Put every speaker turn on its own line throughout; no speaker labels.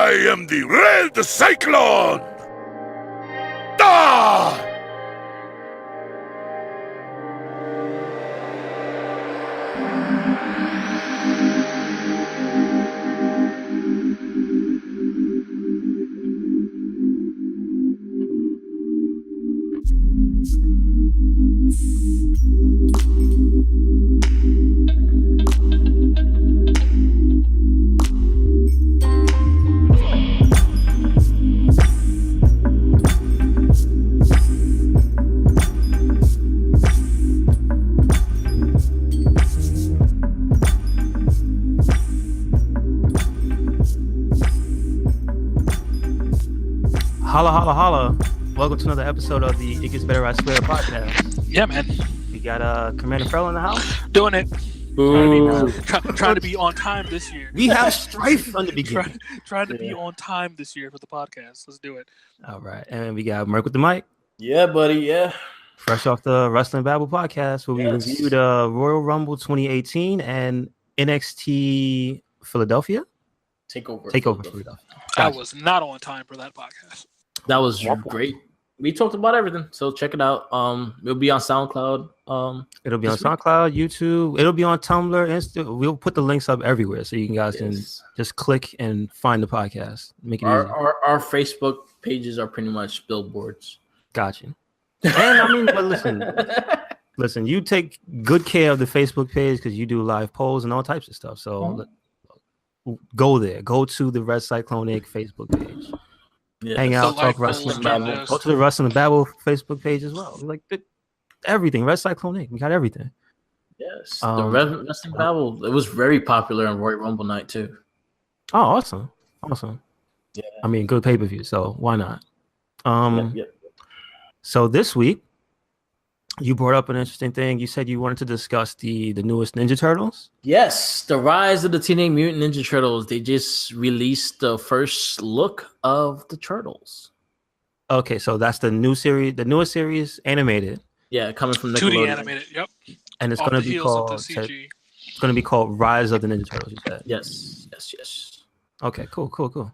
I am the Red Cyclone! Ah!
Holla, holla, holla. Welcome to another episode of the It Gets Better, I Swear podcast.
Yeah, man.
We got Commander Fell in the house.
Doing it.
Ooh.
Trying to be on time this year.
We have strife from the beginning.
Trying to be on time this year for the podcast. Let's do it.
All right. And we got Merc with the mic.
Yeah, buddy. Yeah.
Fresh off the Wrestling Babble podcast where we reviewed Royal Rumble 2018 and NXT Philadelphia.
Takeover
Philadelphia.
I was not on time for that podcast.
That was great. We talked about everything, so check it out. It'll be on SoundCloud.
It'll be on SoundCloud, YouTube. It'll be on Tumblr, Insta. We'll put the links up everywhere, so you guys can just click and find the podcast. Make it easy.
Our Facebook pages are pretty much billboards.
Gotcha. And I mean, but listen. You take good care of the Facebook page because you do live polls and all types of stuff. So go there. Go to the RedCycloneInc Facebook page. Yeah. Hang out, talk wrestling. Go to the Wrestling Babble Facebook page as well. Like everything, RedCycloneInc. We got everything.
Yes, the Wrestling Babble. It was very popular on Royal Rumble night too.
Oh, awesome. Yeah, I mean, good pay per view. So why not? So this week, you brought up an interesting thing. You said you wanted to discuss the newest Ninja Turtles.
Yes, the rise of the Teenage Mutant Ninja Turtles. They just released the first look of the Turtles.
Okay, so that's the new series, the newest series, animated.
Yeah, coming from Nickelodeon.
2D animated. Yep.
And it's going to be called. It's going to be called Rise of the Ninja Turtles. You said.
Yes.
Okay, cool.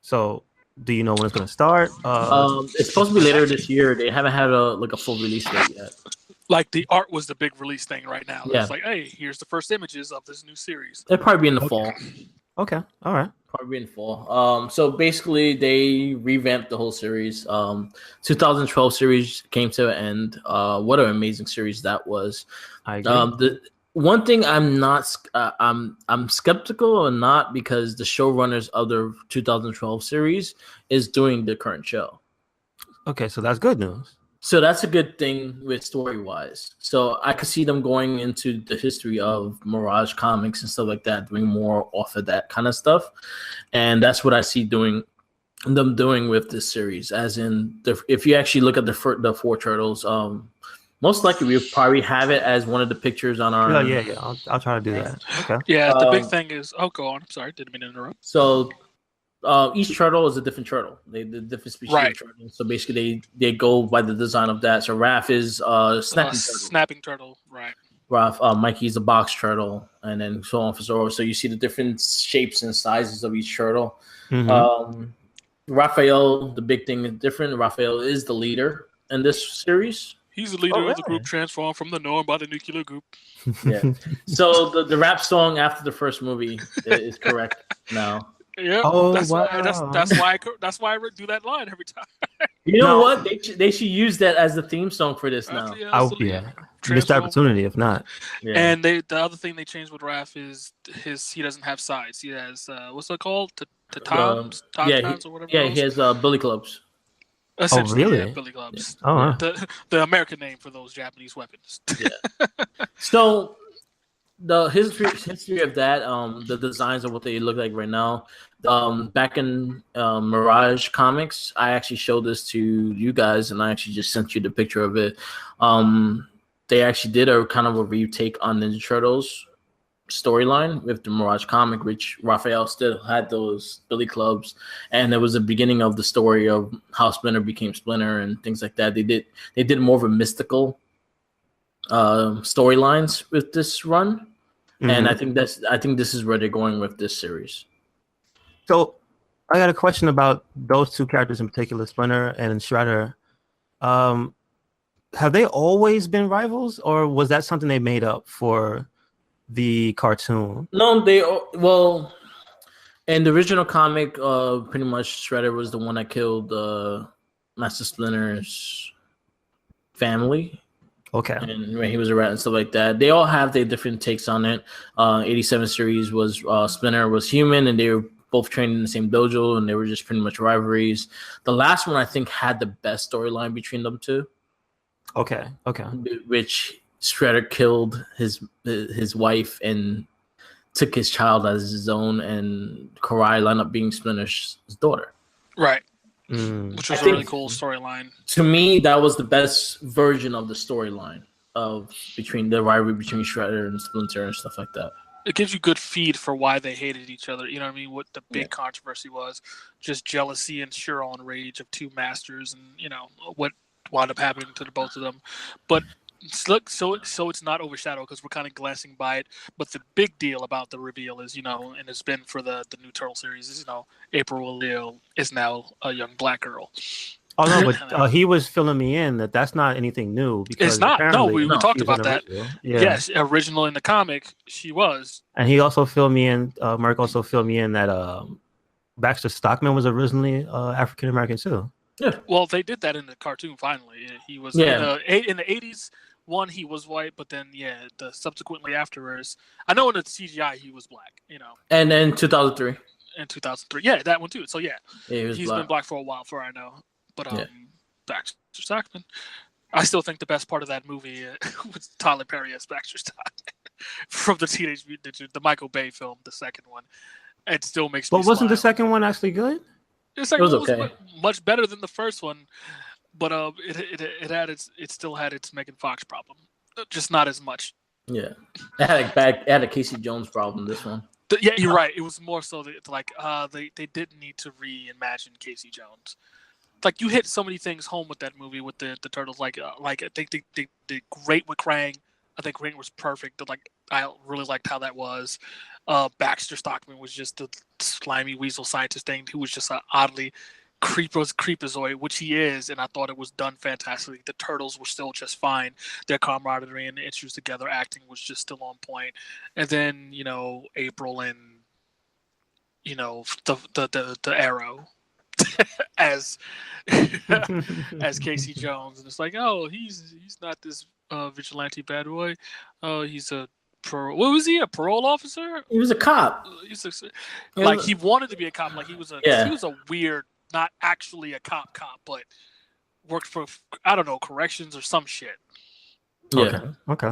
So, do you know when it's going to start?
It's supposed to be later this year. They haven't had a full release date yet.
Like the art was the big release thing right now.
Yeah.
It's like, hey, here's the first images of this new series.
It'll probably be in the fall.
Okay, all right.
Probably in fall. So basically, they revamped the whole series. 2012 series came to an end. What an amazing series that was.
I agree.
The one thing I'm not, I'm skeptical or not because the showrunners of the 2012 series is doing the current show.
Okay, so that's good news.
So that's a good thing with story-wise. So I could see them going into the history of Mirage Comics and stuff like that, doing more off of that kind of stuff. And that's what I see them doing with this series. As in, if you actually look at the four Turtles, most likely we'll probably have it as one of the pictures on our...
Yeah. I'll try to do that. Okay.
Yeah, the big thing is... Oh, go on. I'm sorry. Didn't mean to interrupt.
So... each turtle is a different turtle. The different species of turtle. So basically, they go by the design of that. So Raph is
snapping turtle, right?
Raph, Mikey's a box turtle, and then so on and so forth. So you see the different shapes and sizes of each turtle. Mm-hmm. Raphael, the big thing is different. Raphael is the leader in this series.
He's the leader of the group transformed from the known by the nuclear group.
Yeah. So the rap song after the first movie is correct now.
Yeah, that's why I do that line every time.
You know what? They should use that as the theme song for this now.
Missed opportunity if not.
Yeah. And the other thing they changed with Raph is he doesn't have sides. He has what's it called? Toms or whatever.
Yeah, he has billy clubs.
Oh, really?
Yeah, billy clubs.
Yeah.
The American name for those Japanese weapons.
Yeah. So. The history of that, the designs of what they look like right now. Back in Mirage Comics, I actually showed this to you guys, and I actually just sent you the picture of it. They actually did a kind of a retake on Ninja Turtles storyline with the Mirage comic, which Raphael still had those billy clubs, and it was the beginning of the story of how Splinter became Splinter and things like that. They did more of a mystical storylines with this run, and I think this is where they're going with this series.
So I got a question about those two characters in particular, Splinter and Shredder. Have they always been rivals, or was that something they made up for the cartoon?
No, in the original comic, pretty much Shredder was the one that killed Master Splinter's family.
Okay.
And when he was a rat and stuff like that. They all have their different takes on it. 87 series was Splinter was human, and they were both trained in the same dojo, and they were just pretty much rivalries. The last one, I think, had the best storyline between them two.
Okay.
Which Shredder killed his wife and took his child as his own, and Karai lined up being Splinter's daughter.
Right. Which was a really cool storyline.
To me, that was the best version of the storyline between the rivalry between Shredder and Splinter and stuff like that.
It gives you good feed for why they hated each other. You know what I mean? What the big controversy was, just jealousy and sheer on rage of two masters, and what wound up happening to the both of them. But look, so it's not overshadowed because we're kind of glancing by it. But the big deal about the reveal is, and it's been for the new Turtle series, is April O'Neil is now a young black girl.
Oh no, but he was filling me in that that's not anything new. Because
it's not. No, we talked about that.
Yeah.
Yes, original in the comic, she was.
And he also filled me in. Mark also filled me in that Baxter Stockman was originally African American too.
Yeah.
Well, they did that in the cartoon. Finally, he was in the 80s. One, he was white, but then subsequently afterwards, I know in the CGI he was black.
And then 2003.
In 2003, yeah, that one too. So he's
black.
been black for a while, for I know. But Baxter Stockman, I still think the best part of that movie was Tyler Perry as Baxter Stockman from the Teenage Mutant Ninja, the Michael Bay film, the second one. It still makes me.
But wasn't the
smile.
second one actually good?
The second
was
one
okay.
was much better than the first one, but it still had its Megan Fox problem, just not as much.
Yeah, it had a Casey Jones problem. This one.
Yeah, you're right. It was more so that they didn't need to reimagine Casey Jones. Like, you hit so many things home with that movie with the turtles. Like I think they did great with Krang. I think Krang was perfect. I really liked how that was. Baxter Stockman was just the slimy weasel scientist thing who was just an oddly creepazoid, which he is, and I thought it was done fantastically. The turtles were still just fine. Their camaraderie and the issues together, acting was just still on point. And then April and the Arrow as Casey Jones, and it's like, oh, he's not this vigilante bad boy. Oh, he's a what was he? A parole officer?
He was a cop.
He wanted to be a cop. Like he was a weird, not actually a cop, but worked for, I don't know, corrections or some shit.
Yeah.
Okay.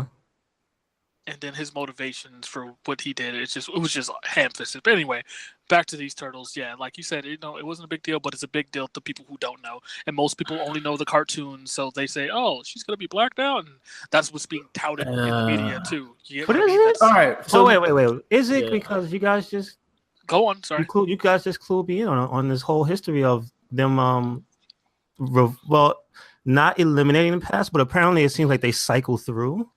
And then his motivations for what he did, it was just ham-fisted. But anyway, back to these turtles. Yeah, like you said, it wasn't a big deal, but it's a big deal to people who don't know. And most people only know the cartoon, so they say, "Oh, she's gonna be blacked out," and that's what's being touted in the media too.
What is it?
All right.
So wait. Is it because you guys just
go on? Sorry,
you guys just clued me in on this whole history of them? Not eliminating the past, but apparently it seems like they cycle through.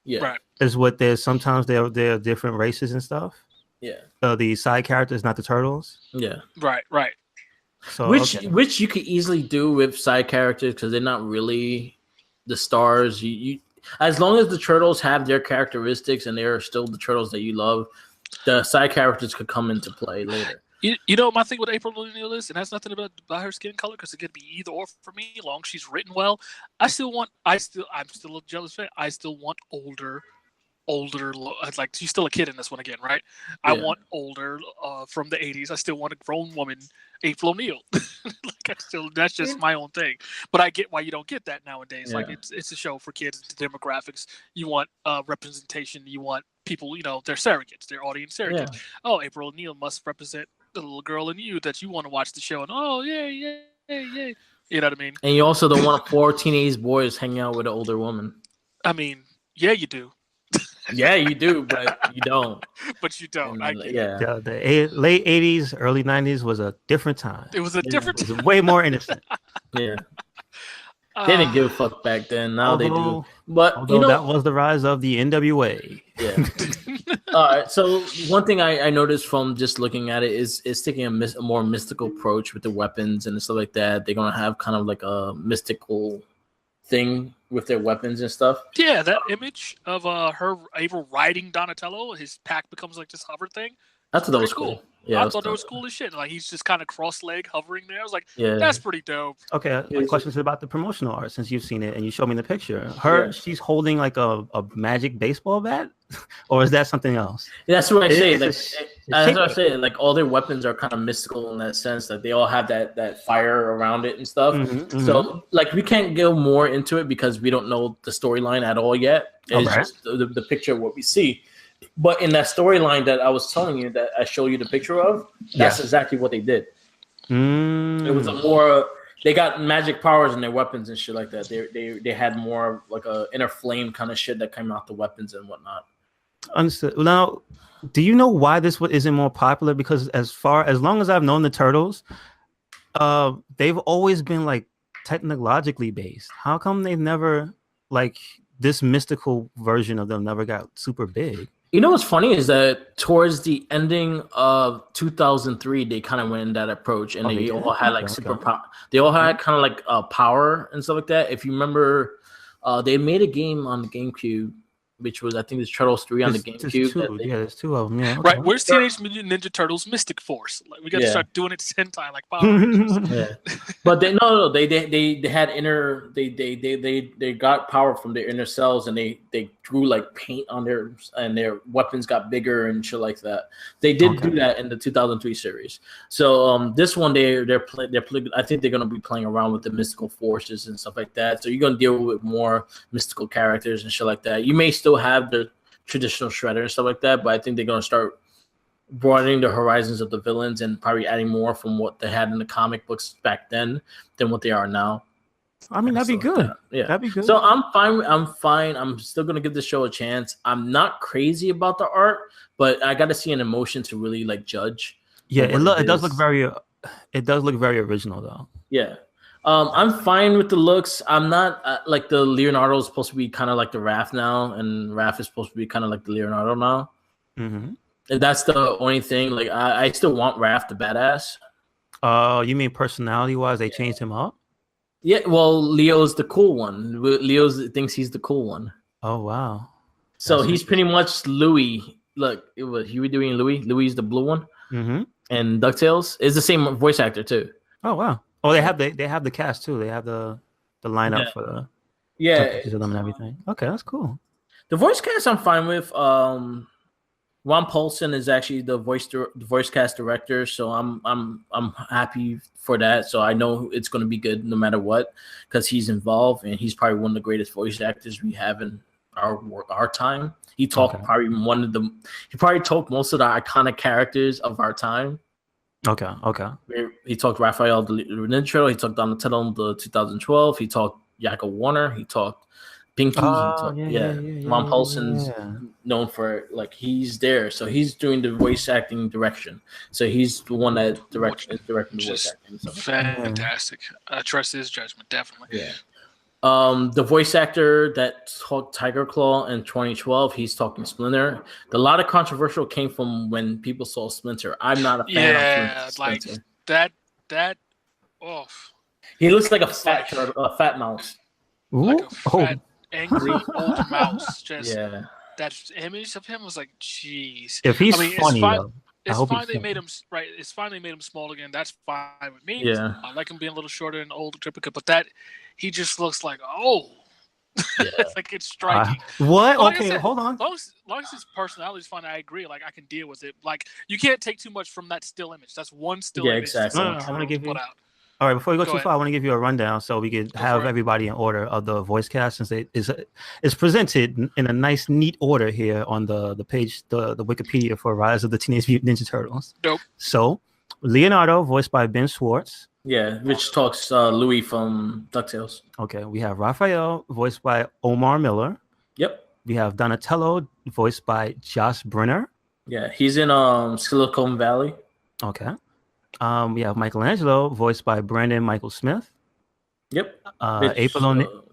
Yeah.
Right.
Is what sometimes they're different races and stuff.
Yeah.
The side characters, not the turtles.
Yeah.
Right.
So
which you could easily do with side characters because they're not really the stars. You as long as the turtles have their characteristics and they're still the turtles that you love, the side characters could come into play later.
My thing with April O'Neil is, it has nothing about her skin color because it could be either or for me. As long as she's written well, I'm still a jealous fan. I still want older. Like, she's still a kid in this one again, right? Yeah. I want older from the 80s. I still want a grown woman, April O'Neil. That's just my own thing. But I get why you don't get that nowadays. Yeah. Like, it's a show for kids, it's demographics. You want representation. You want people, they're surrogates, they're audience surrogates. Yeah. Oh, April O'Neil must represent the little girl in you that you want to watch the show, and oh, yeah. You know what I mean?
And you also don't want 4 teenage boys hanging out with an older woman.
I mean, yeah, you do.
Yeah, you do, but you don't.
But you don't.
The late 80s, early 90s was a different time.
It was a different time.
It was way more innocent.
Yeah. They didn't give a fuck back then. Now they do. But
although that was the rise of the NWA.
Yeah. All right. So one thing I noticed from just looking at it is taking a more mystical approach with the weapons and stuff like that. They're gonna have kind of like a mystical thing with their weapons and stuff.
Yeah, that image of her able riding Donatello, his pack becomes like this hover thing.
I thought that was cool. Yeah,
I thought that was cool as shit. Like he's just kind of cross-leg hovering there. I was like,
yeah,
that's pretty dope.
Okay, my question is about the promotional art since you've seen it and you showed me the picture. She's holding like a magic baseball bat, or is that something else?
That's what I say. That's what I say. Like all their weapons are kind of mystical in that sense. That they all have that fire around it and stuff. So like we can't go more into it because we don't know the storyline at all yet. It's just the picture of what we see. But in that storyline that I was telling you that I showed you the picture of, that's exactly what they did. It was a more they got magic powers in their weapons and shit like that. They had more like a inner flame kind of shit that came out the weapons and whatnot.
Understood. Now, do you know why this isn't more popular? Because as long as I've known the Turtles, they've always been like technologically based. How come they've never like this mystical version of them never got super big?
You know what's funny is that towards the ending of 2003, they kind of went in that approach, and they all had like superpower. They all had kind of like power and stuff like that. If you remember, they made a game on the GameCube, which was I think it's Turtles 3 on the GameCube.
There's two of them. Yeah,
right. Where's Teenage Mutant Ninja Turtles Mystic Force? Like we got to start doing it 10 times, like Power Rangers.
But they had inner. They got power from their inner cells, and they drew like paint on their weapons got bigger and shit like that. They did do that in the 2003 series. So this one they're I think they're gonna be playing around with the mystical forces and stuff like that. So you're gonna deal with more mystical characters and shit like that. You may still have the traditional Shredder and stuff like that, but I think they're gonna start broadening the horizons of the villains and probably adding more from what they had in the comic books back then than what they are now.
I mean, that'd be good.
Yeah,
that'd be good.
So I'm fine. I'm still gonna give the show a chance. I'm not crazy about the art, but I got to see an emotion to really like judge.
Yeah, it does look very original though.
Yeah. I'm fine with the looks. I'm not like the Leonardo is supposed to be kind of like the Raph now, and Raph is supposed to be kind of like the Leonardo now. And that's the only thing. Like I still want Raph the badass.
You mean personality wise, they changed him up?
Yeah, well, Leo's the cool one. Leo thinks he's the cool one.
Oh wow!
So he's pretty much Louis. Look, he was doing Louis. Louis is the blue one. And DuckTales is the same voice actor too.
Oh wow! Oh, they have the cast too. They have the lineup for the pictures of them and everything. Okay, that's cool.
The voice cast I'm fine with. Ron Paulson is actually the voice cast director, so I'm happy for that. So I know it's going to be good no matter what, because he's involved and he's probably one of the greatest voice actors we have in our time. He talked he probably talked most of the iconic characters of our time.
Okay.
He talked Raphael the Ninja Turtle. He talked Donatello in the 2012. He talked Yakko Warner. He talked Pinky. Ron Paulson's known for like he's there, so he's doing the voice acting direction. So he's the one that directing the voice acting.
Fantastic. I trust his judgment definitely.
Yeah. The voice actor that talked Tiger Claw in 2012, he's talking Splinter. A lot of controversial came from when people saw Splinter. I'm not a fan of Splinter.
Like that. Oh,
he looks like a fat mouse.
Like a fat, angry old mouse. That image of him was like, jeez.
If he's funny,
it's fine they made him right. It's fine they made him small again. That's fine with me.
Yeah,
I like him being a little shorter and older, but that he just looks like it's like it's striking.
What? Okay, hold on.
As long as his personality is fine, I agree. Like I can deal with it. Like you can't take too much from that still image. That's one still image.
Exactly.
I want to give you. All right, before we go too far, I want to give you a rundown so we can have everybody in order of the voice cast, since it's presented in a nice, neat order here on the page, the Wikipedia for Rise of the Teenage Mutant Ninja Turtles.
Dope.
So, Leonardo, voiced by Ben Schwartz.
Yeah, which talks Louis from DuckTales.
Okay, we have Raphael, voiced by Omar Miller.
Yep.
We have Donatello, voiced by Josh Brenner.
Yeah, he's in Silicon Valley.
Okay. We have Michelangelo, voiced by Brandon Michael Smith.
Yep.
April O'Neil.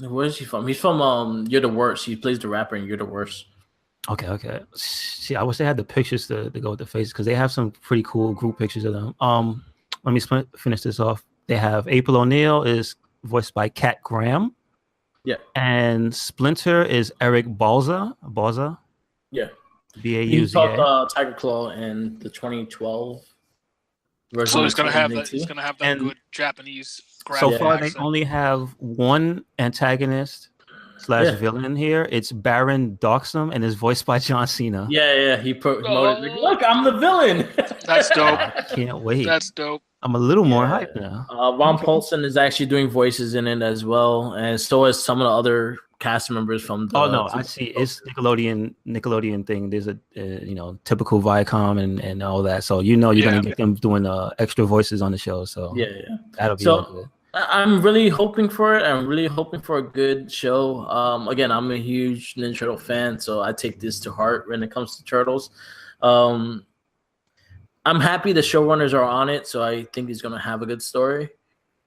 Where is he from? He's from You're the Worst. He plays the rapper in You're the Worst.
Okay. See, I wish they had the pictures to go with the faces because they have some pretty cool group pictures of them. Let me finish this off. They have April O'Neil is voiced by Kat Graham.
Yeah.
And Splinter is Eric Balza.
Yeah.
B-A-U-Z-A.
He taught Tiger Claw in the 2012 version.
So he's gonna have that. He's gonna have that good Japanese.
So far,
accent.
they only have one antagonist / villain here. It's Baron Doxum and is voiced by John Cena.
Yeah. He promoted. Like, look, I'm the villain.
That's dope.
I can't wait.
That's dope.
I'm a little more hyped now.
Ron Paulson is actually doing voices in it as well, and so is some of the other cast members from the.
Oh no, I see. It's Nickelodeon thing. There's a typical Viacom and all that. So you're gonna get them doing extra voices on the show. So
yeah,
that'll be good.
I'm really hoping for it. I'm really hoping for a good show. Again, I'm a huge Ninja Turtle fan, so I take this to heart when it comes to Turtles. I'm happy the showrunners are on it, so I think he's gonna have a good story.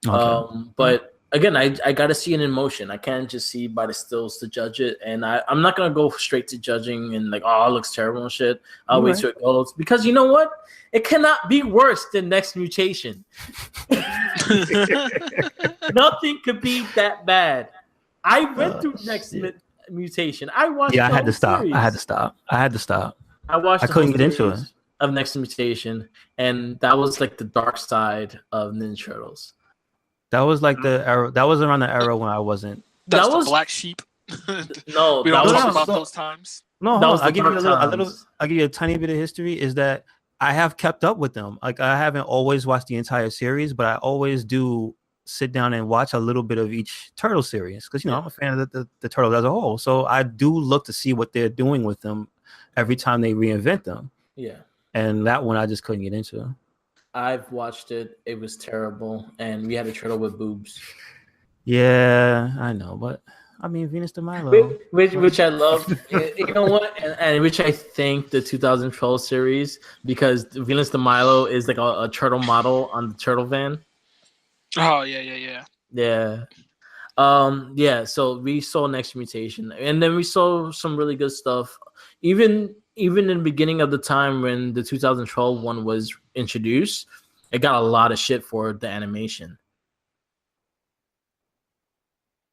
Okay. But again, I got to see it in motion. I can't just see by the stills to judge it, and I'm not gonna go straight to judging and like, oh, it looks terrible and shit. I'll wait till it goes, because you know what? It cannot be worse than Next Mutation. Nothing could be that bad. I went through Next Mutation. I watched.
Yeah, I had to stop. I couldn't get into it.
Of Next Mutation, and that was like the dark side of Ninja Turtles.
That was like the era. That was around the era when I wasn't.
That was black sheep.
No,
we don't talk about those times.
No, I'll give you I'll give you a tiny bit of history. Is that I have kept up with them. Like, I haven't always watched the entire series, but I always do sit down and watch a little bit of each Turtle series because I'm a fan of the Turtles as a whole. So I do look to see what they're doing with them every time they reinvent them.
Yeah. And
that one I just couldn't get into.
I've watched it. It was terrible. And we had a turtle with boobs.
Yeah, I know. But, I mean, Venus de Milo.
Which I love. You know what? And which I think the 2012 series, because Venus de Milo is like a turtle model on the turtle van.
Oh, yeah.
Yeah, so we saw Next Mutation. And then we saw some really good stuff. Even in the beginning of the time when the 2012 one was introduced, it got a lot of shit for the animation.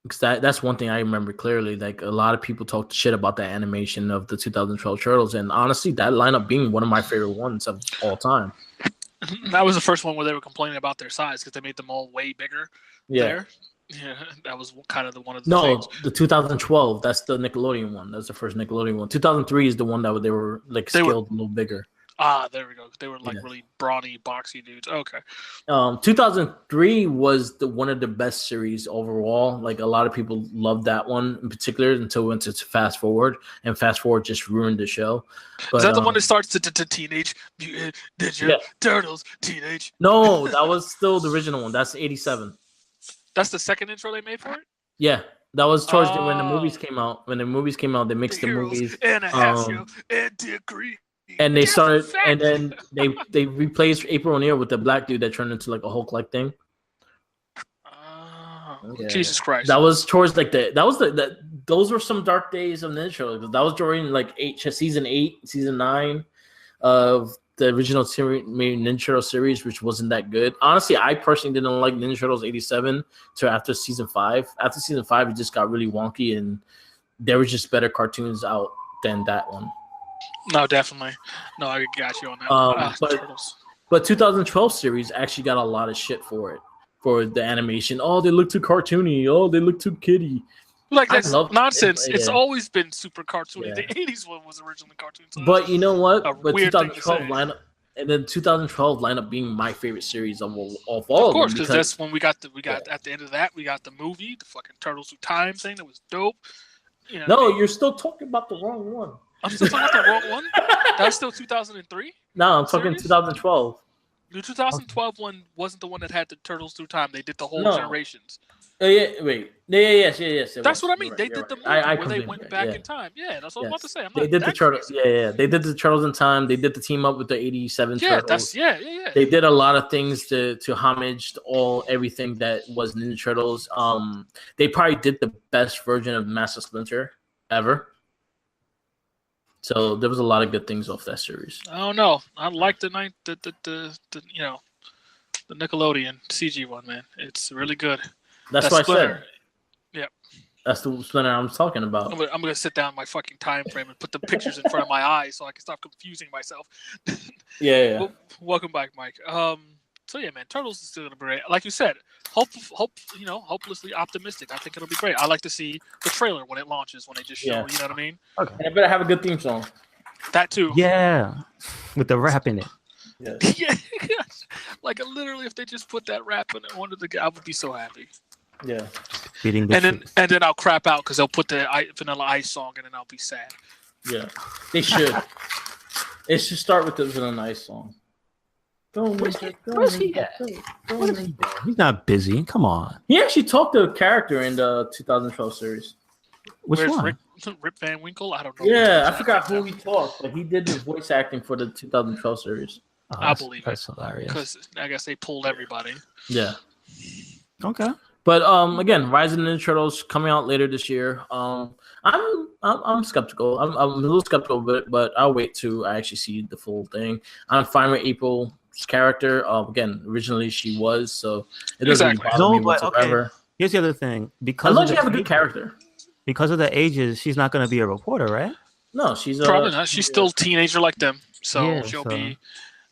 Because that's one thing I remember clearly. Like, a lot of people talked shit about the animation of the 2012 Turtles, and honestly, that lineup being one of my favorite ones of all time.
That was the first one where they were complaining about their size because they made them all way bigger.
Yeah.
Yeah, that was kind of one of the
things. The 2012, that's the Nickelodeon one. That's the first Nickelodeon one. 2003 is the one that they were like scaled a little bigger.
Ah, there we go. They were like really brawny, boxy dudes. Okay.
2003 was one of the best series overall. Like, a lot of people loved that one in particular until we went to Fast Forward, and Fast Forward just ruined the show. But,
is that the one that starts to Teenage Mutant Ninja Turtles Teenage?
No, that was still the original one. That's 87.
That's the second intro they made for it?
Yeah. That was towards when the movies came out. When the movies came out, they mixed the movies.
And a half show and degree.
And they started, and then they replaced April O'Neil with the black dude that turned into like a Hulk-like thing.
Jesus Christ!
That was towards like those were some dark days of Ninja Turtles. That was during like season 8, season 9 of the original Ninja Turtle series, which wasn't that good. Honestly, I personally didn't like Ninja Turtles 87 till after season 5. After season 5, it just got really wonky, and there was just better cartoons out than that one.
No, definitely. No, I got you on that.
But 2012 series actually got a lot of shit for it, for the animation. Oh, they look too cartoony. Oh, they look too kiddie.
Like, that's nonsense. It's always been super cartoony. Yeah. The 80s one was originally cartoon. So
but you know what? But 2012 lineup, and then 2012 lineup being my favorite series of all of them.
Of course, because that's when we got at the end of that, we got the movie, the fucking Turtles Through Time thing that was dope.
You're still talking about the wrong one.
I'm still talking about the wrong one? That's still 2003?
No, I'm talking 2012.
The 2012 one wasn't the one that had the Turtles Through Time. They did the whole generations.
Oh yeah, wait. Yes.
That's what I mean. They did the movie where they
completely
went
forgot.
back
Yeah.
in time. Yeah, that's what I was about to say. I'm
They
not
did the
that
turtles.
crazy.
Yeah. They did the turtles in time. They did the team up with the '87
Yeah,
turtles.
yeah.
They did a lot of things to homage everything that was Ninja Turtles. They probably did the best version of Master Splinter ever. So there was a lot of good things off that series.
I don't know. I like the Nickelodeon CG one, man. It's really good.
That's what
Splinter.
I said.
Yeah.
That's the Splinter I'm talking about.
I'm gonna sit down in my fucking time frame and put the pictures in front of my eyes so I can stop confusing myself.
Yeah.
Well, welcome back, Mike. So yeah, man, Turtles is still gonna be great. Like you said, hopelessly optimistic. I think it'll be great. I like to see the trailer when it launches, when they just show.
Yeah.
You know what I mean?
Okay.
And I better have a good theme song.
That too.
Yeah, with the rap in it.
Yes.
Yeah. Like literally, if they just put that rap in one of the, I would be so happy.
Yeah.
Beating the
And then I'll crap out because they'll put the Vanilla Ice song and then I'll be sad.
Yeah. They should. It should start with the Vanilla Ice song.
Where's he at? What is he doing? He's not busy. Come on.
He actually talked to a character in the 2012 series.
Which
Where's
one?
Rip Van Winkle? I don't know.
Yeah, I forgot who he talked, but he did the voice acting for the 2012 series.
Oh,
I believe
that's hilarious.
because I guess they pulled everybody.
Yeah.
Okay.
But again, Rise of the Ninja Turtles coming out later this year. I'm skeptical. I'm a little skeptical of it, but I'll wait to actually see the full thing. I'm fine with April's character. Again, originally she was, so it doesn't
Exactly.
bother me
No, but
whatsoever.
Here's the other thing.
As
Because
long
of
as you
the
have a good
ages-
character.
Because of the ages, she's not going to be a reporter, right?
No, she's
Probably not. She's still a teenager like them, so
Yeah,
she'll
so-
be.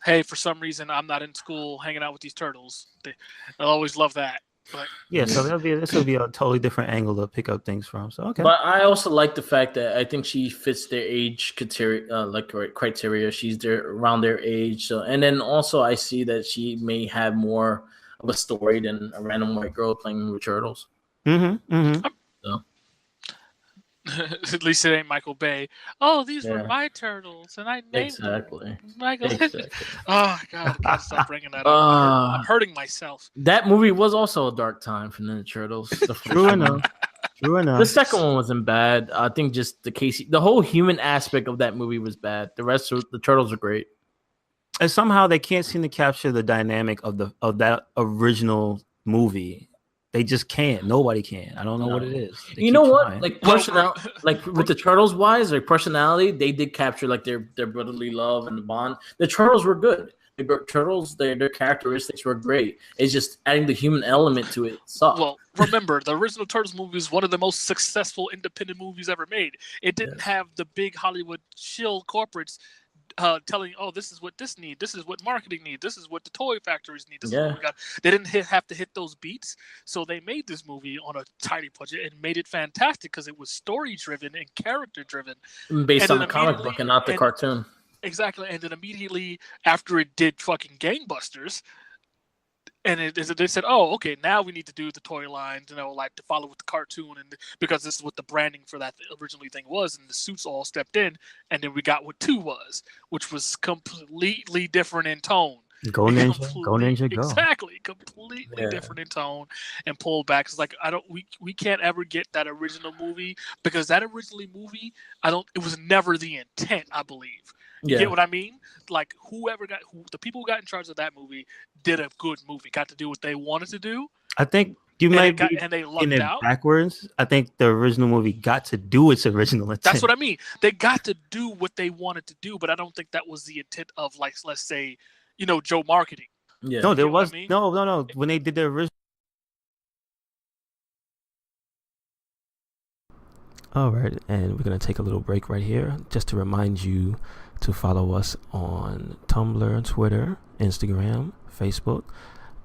Hey, for some reason, I'm not in school hanging out with these turtles. They'll always love that. But
Yeah, so this will be a totally different angle to pick up things from. So okay.
But I also like the fact that I think she fits their age criteria. She's around their age. So, and then also I see that she may have more of a story than a random white girl playing with turtles. So.
At least it ain't Michael Bay. Oh, these were
Yeah.
my turtles, and I named
Exactly.
them Michael.
Exactly.
Oh God, I can't stop bringing that up. I'm hurting myself.
That movie was also a dark time for Ninja Turtles. The first
True
one.
enough. True enough.
The second one wasn't bad. I think just the whole human aspect of that movie was bad. The rest of the turtles are great.
And somehow they can't seem to capture the dynamic of that original movie. They just can't. Nobody can. I don't know what it is. They
You know
keep
what?
trying.
Like personality, like with the turtles wise, like personality, they did capture like their brotherly love and the bond. The turtles were good. The turtles, their characteristics were great. It's just adding the human element to it sucked.
Well, remember, the original Turtles movie is one of the most successful independent movies ever made. It didn't have the big Hollywood shill corporates telling, "Oh, this is what this need. This is what marketing need. This is what the toy factories need. This is what we got." They didn't have to hit those beats, so they made this movie on a tiny budget and made it fantastic because it was story driven and character driven,
Based
and
on
then
the comic book and not the cartoon.
Exactly, and then immediately after it did fucking gangbusters, and they said, "Oh, okay, now we need to do the toy lines, like to follow with the cartoon, and because this is what the branding for that originally thing was." And the suits all stepped in, and then we got what 2 was, which was completely different in tone.
Go Ninja, go.
Exactly, completely different in tone, and pulled back. It's like we can't ever get that original movie because that original movie, it was never the intent, I believe. You get what I mean? Like the people who got in charge of that movie did a good movie, got to do what they wanted to do.
I think you might be
and they lucked
in it
out
backwards. I think the original movie got to do its original intent.
That's what I mean. They got to do what they wanted to do, but I don't think that was the intent of, like, let's say, Joe marketing.
Yeah.
No, there
You know what
was
I mean?
no. When they did the original. All right, and we're gonna take a little break right here, just to remind you to follow us on Tumblr, Twitter, Instagram, Facebook,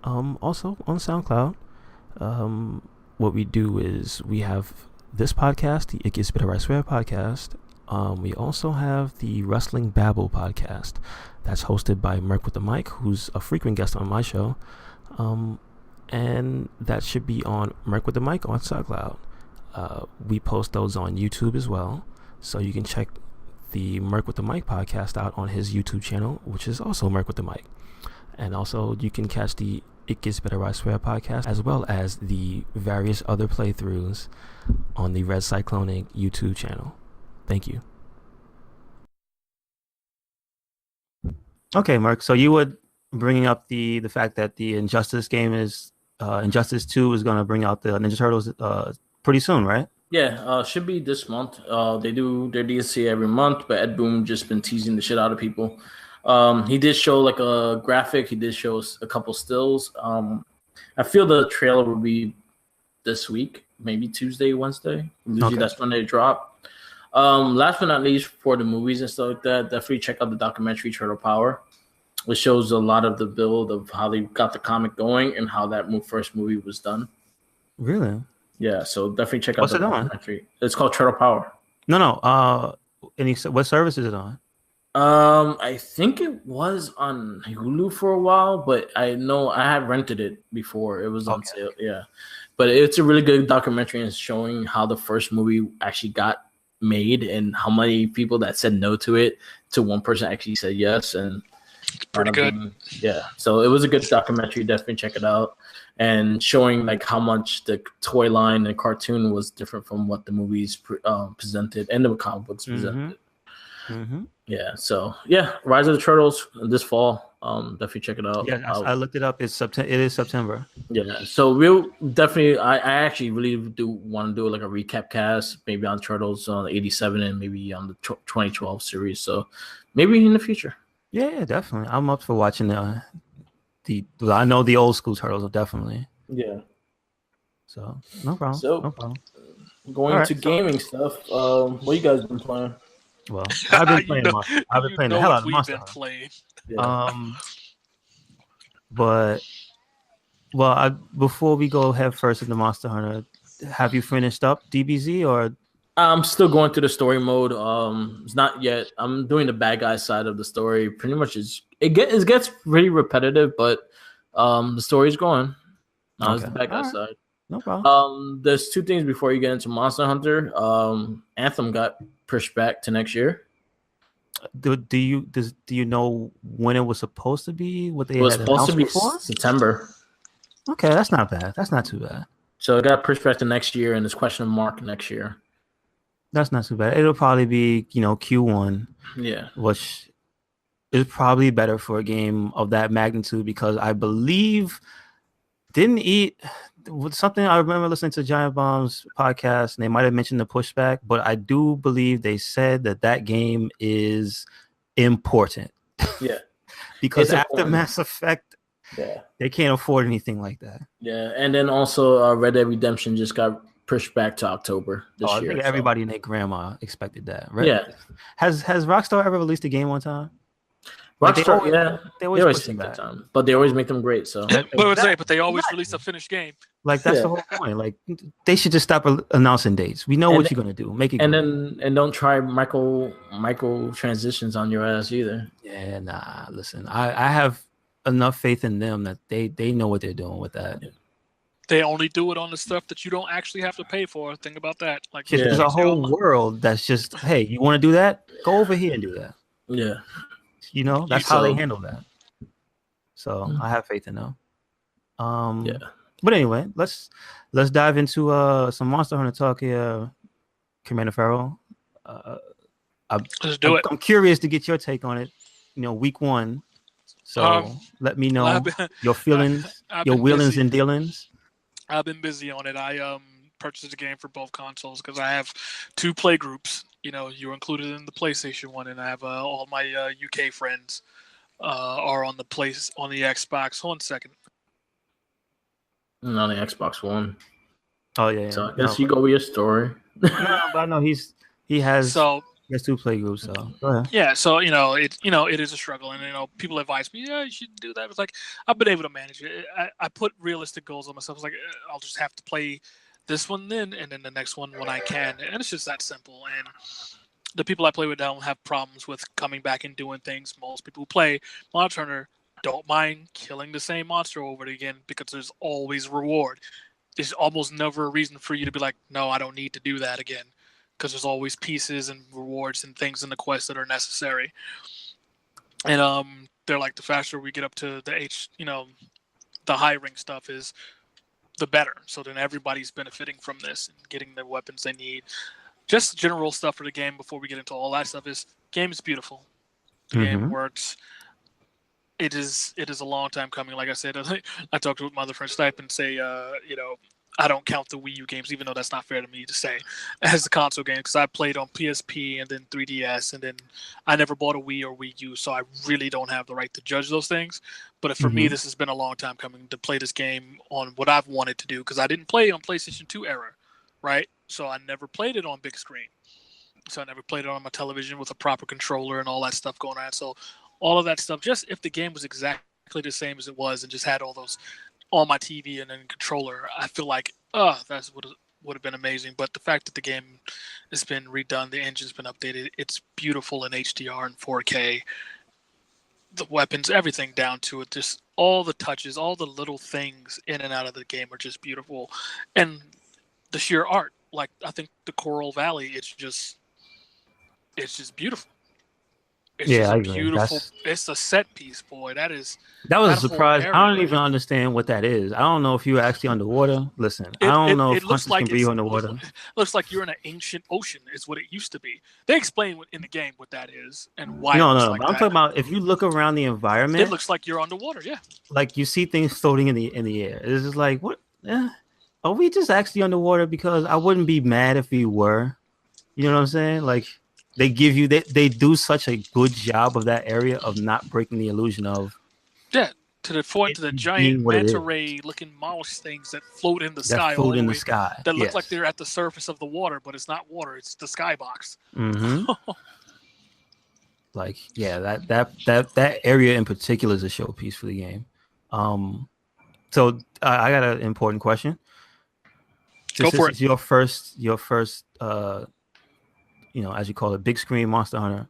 also on SoundCloud. What we do is we have this podcast, the It Gets Better I Swear podcast. We also have the Wrestling Babble podcast that's hosted by Merc with the Mic, who's a frequent guest on my show. And that should be on Merc with the Mic on SoundCloud. We post those on YouTube as well, so you can check the Merc with the Mic podcast out on his YouTube channel, which is also Merc with the Mic. And also you can catch the It Gets Better, I Swear podcast, as well as the various other playthroughs on the Red Cyclone Inc. YouTube channel. Thank you. Okay, Mark. So you were bringing up the fact that the Injustice game is Injustice 2 is going to bring out the Ninja Turtles pretty soon, right?
Yeah, should be this month. They do their DLC every month, but Ed Boon just been teasing the shit out of people. He did show like a graphic. He did show a couple stills. I feel the trailer will be this week, maybe Tuesday, Wednesday. Usually that's when they drop. Last but not least, for the movies and stuff like that, definitely check out the documentary Turtle Power. It shows a lot of the build of how they got the comic going and how that first movie was done.
Really?
Yeah, so definitely check out
What's
the
it on?
documentary. It's called Turtle Power.
No. What service is it on?
I think it was on Hulu for a while, but I know I had rented it before. It was on sale, yeah. But it's a really good documentary and showing how the first movie actually got made and how many people that said no to it to one person actually said yes, and
It's pretty good.
Yeah, so it was a good documentary. Definitely check it out, and showing like how much the toy line and cartoon was different from what the movies presented and the comic books presented.
Mm-hmm.
Yeah, so yeah, Rise of the Turtles this fall. Definitely check it out.
Yeah, I looked it up. It is September.
Yeah, so we'll definitely. I actually really do want to do like a recap cast, maybe on Turtles on 87 and maybe on the 2012 series. So maybe in the future.
Yeah, definitely. I'm up for watching the. I know the old school Turtles definitely.
Yeah.
So no problem.
So
no problem.
Going to gaming stuff. What you guys been playing?
Well, I've been playing. I've been playing the hell out of Monster Hunter.
Yeah.
But before we go head first into Monster Hunter, have you finished up DBZ or?
I'm still going through the story mode. It's not yet. I'm doing the bad guy side of the story. Pretty much, it gets pretty repetitive, but the story's going. Now it's the bad guy side.
No problem.
There's two things before you get into Monster Hunter. Anthem got pushed back to next year.
Do you know when it was supposed to be? What they
it was
had
supposed to be
before?
September.
Okay, that's not bad. That's not too bad.
So it got pushed back to next year, and it's question mark next year.
That's not too bad. It'll probably be Q1.
Yeah,
which is probably better for a game of that magnitude because I believe something I remember listening to Giant Bomb's podcast and they might have mentioned the pushback, but I do believe they said that game is important.
Yeah,
because after Mass Effect, they can't afford anything like that.
Yeah, and then also Red Dead Redemption just got pushed back to October this year.
I think everybody and their grandma expected that, right?
Yeah.
Has Rockstar ever released a game one time?
Rockstar,
they always take
their time, but they always make them great. So,
but they always release a finished game.
Like that's the whole point. Like they should just stop announcing dates. We know what you're gonna do. Make it.
And don't try micro transitions on your ass either.
Yeah, nah. Listen, I have enough faith in them that they know what they're doing with that. Yeah.
They only do it on the stuff that you don't actually have to pay for. Think about that. Like
there's a whole world that's just, hey, you want to do that? Go over here and do that.
Yeah.
That's how they handle that. So I have faith in them.
Yeah.
But anyway, let's dive into some Monster Hunter talk here, Commander Farrell.
Let's do it.
I'm curious to get your take on it. Week one. So let me know your feelings, your wheelings and dealings.
I've been busy on it. I purchased a game for both consoles because I have two play groups. You're included in the PlayStation one, and I have all my UK friends are on the Xbox. Hold on a second.
On the Xbox One.
Oh yeah.
So I guess you go with your story.
No, but I know he has two play groups. So go ahead.
Yeah, so it is a struggle, and people advise me, you should do that. It's like I've been able to manage it. I put realistic goals on myself. It's like I'll just have to play this one then, and then the next one when I can, and it's just that simple. And the people I play with don't have problems with coming back and doing things. Most people who play Monster Hunter don't mind killing the same monster over and again because there's always reward. There's almost never a reason for you to be like, no, I don't need to do that again. Because there's always pieces and rewards and things in the quest that are necessary. And they're like, the faster we get up to the the high ring stuff is, the better. So then everybody's benefiting from this and getting the weapons they need. Just general stuff for the game before we get into all that stuff is game is beautiful. The game works. It is a long time coming. Like I said, I talked with my other friend Stipe and say, I don't count the Wii U games, even though that's not fair to me to say, as a console game, because I played on PSP and then 3DS, and then I never bought a Wii or Wii U, so I really don't have the right to judge those things. But for me, this has been a long time coming to play this game on what I've wanted to do, because I didn't play on PlayStation 2 era, right? So I never played it on big screen. So I never played it on my television with a proper controller and all that stuff going on. So all of that stuff, just if the game was exactly the same as it was and just had all those on my TV and then controller, I feel like, that's what would have been amazing. But the fact that the game has been redone, the engine's been updated, it's beautiful in HDR and 4K. The weapons, everything down to it, just all the touches, all the little things in and out of the game are just beautiful. And the sheer art, like I think the Coral Valley, it's just beautiful. It's just a beautiful. It's a set piece, boy. That was a surprise.
I don't even understand what that is. I don't know if you're actually underwater. Listen, I don't know if hunters can be underwater.
It looks like you're in an ancient ocean. Is what it used to be. They explain in the game what that is and why.
No.
Like
I'm talking about if you look around the environment.
It looks like you're underwater. Yeah.
Like you see things floating in the air. It's just like what? Are we just actually underwater? Because I wouldn't be mad if we were. You know what I'm saying? Like. They give you they do such a good job of that area of not breaking the illusion of
to the giant manta ray looking mouse things that float in the sky. That look like they're at the surface of the water, but it's not water, it's the skybox.
Like that area in particular is a showpiece for the game. So I got an important question.
Go for it.
Your first as you call it, big screen Monster Hunter.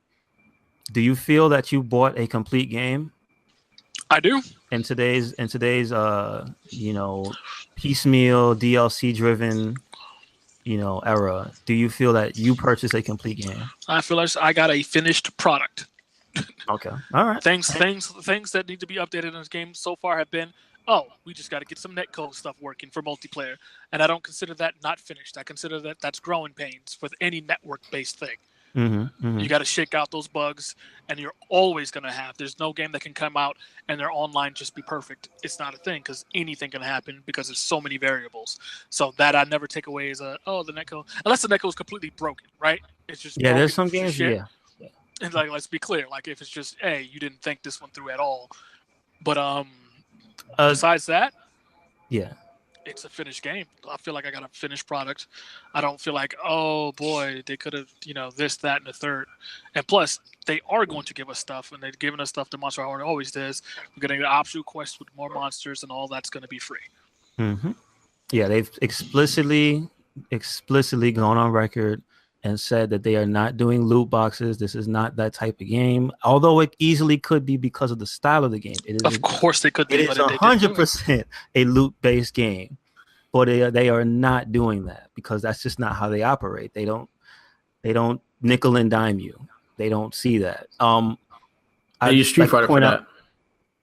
Do you feel that you bought a complete game?
I do.
In today's piecemeal DLC driven, era, do you feel that you purchased a complete game?
I feel like I got a finished product.
Okay. All right.
Things that need to be updated in this game so far have been, we just got to get some netcode stuff working for multiplayer. And I don't consider that not finished. I consider that's growing pains with any network-based thing. You got to shake out those bugs, and you're always going to have. There's no game that can come out and their online just be perfect. It's not a thing because anything can happen because there's so many variables. So that I never take away as the netcode, unless the netcode is completely broken, right? It's just
there's some games, yeah.
And like, let's be clear, like if it's just, hey, you didn't think this one through at all, but besides that, it's a finished game. I feel like I got a finished product. I don't feel like, oh boy, they could have, this, that, and the third. And plus, they are going to give us stuff, and they've given us stuff that Monster Hunter always does. We're getting the optional quests with more monsters, and all that's going to be free.
Yeah, they've explicitly gone on record and said that they are not doing loot boxes. This is not that type of game, although it easily could be because of the style of the game.
Of course they could be.
It is 100% a loot-based game, but they are not doing that because that's just not how they operate. They don't nickel and dime you. They don't see that.
I use Street Fighter for that.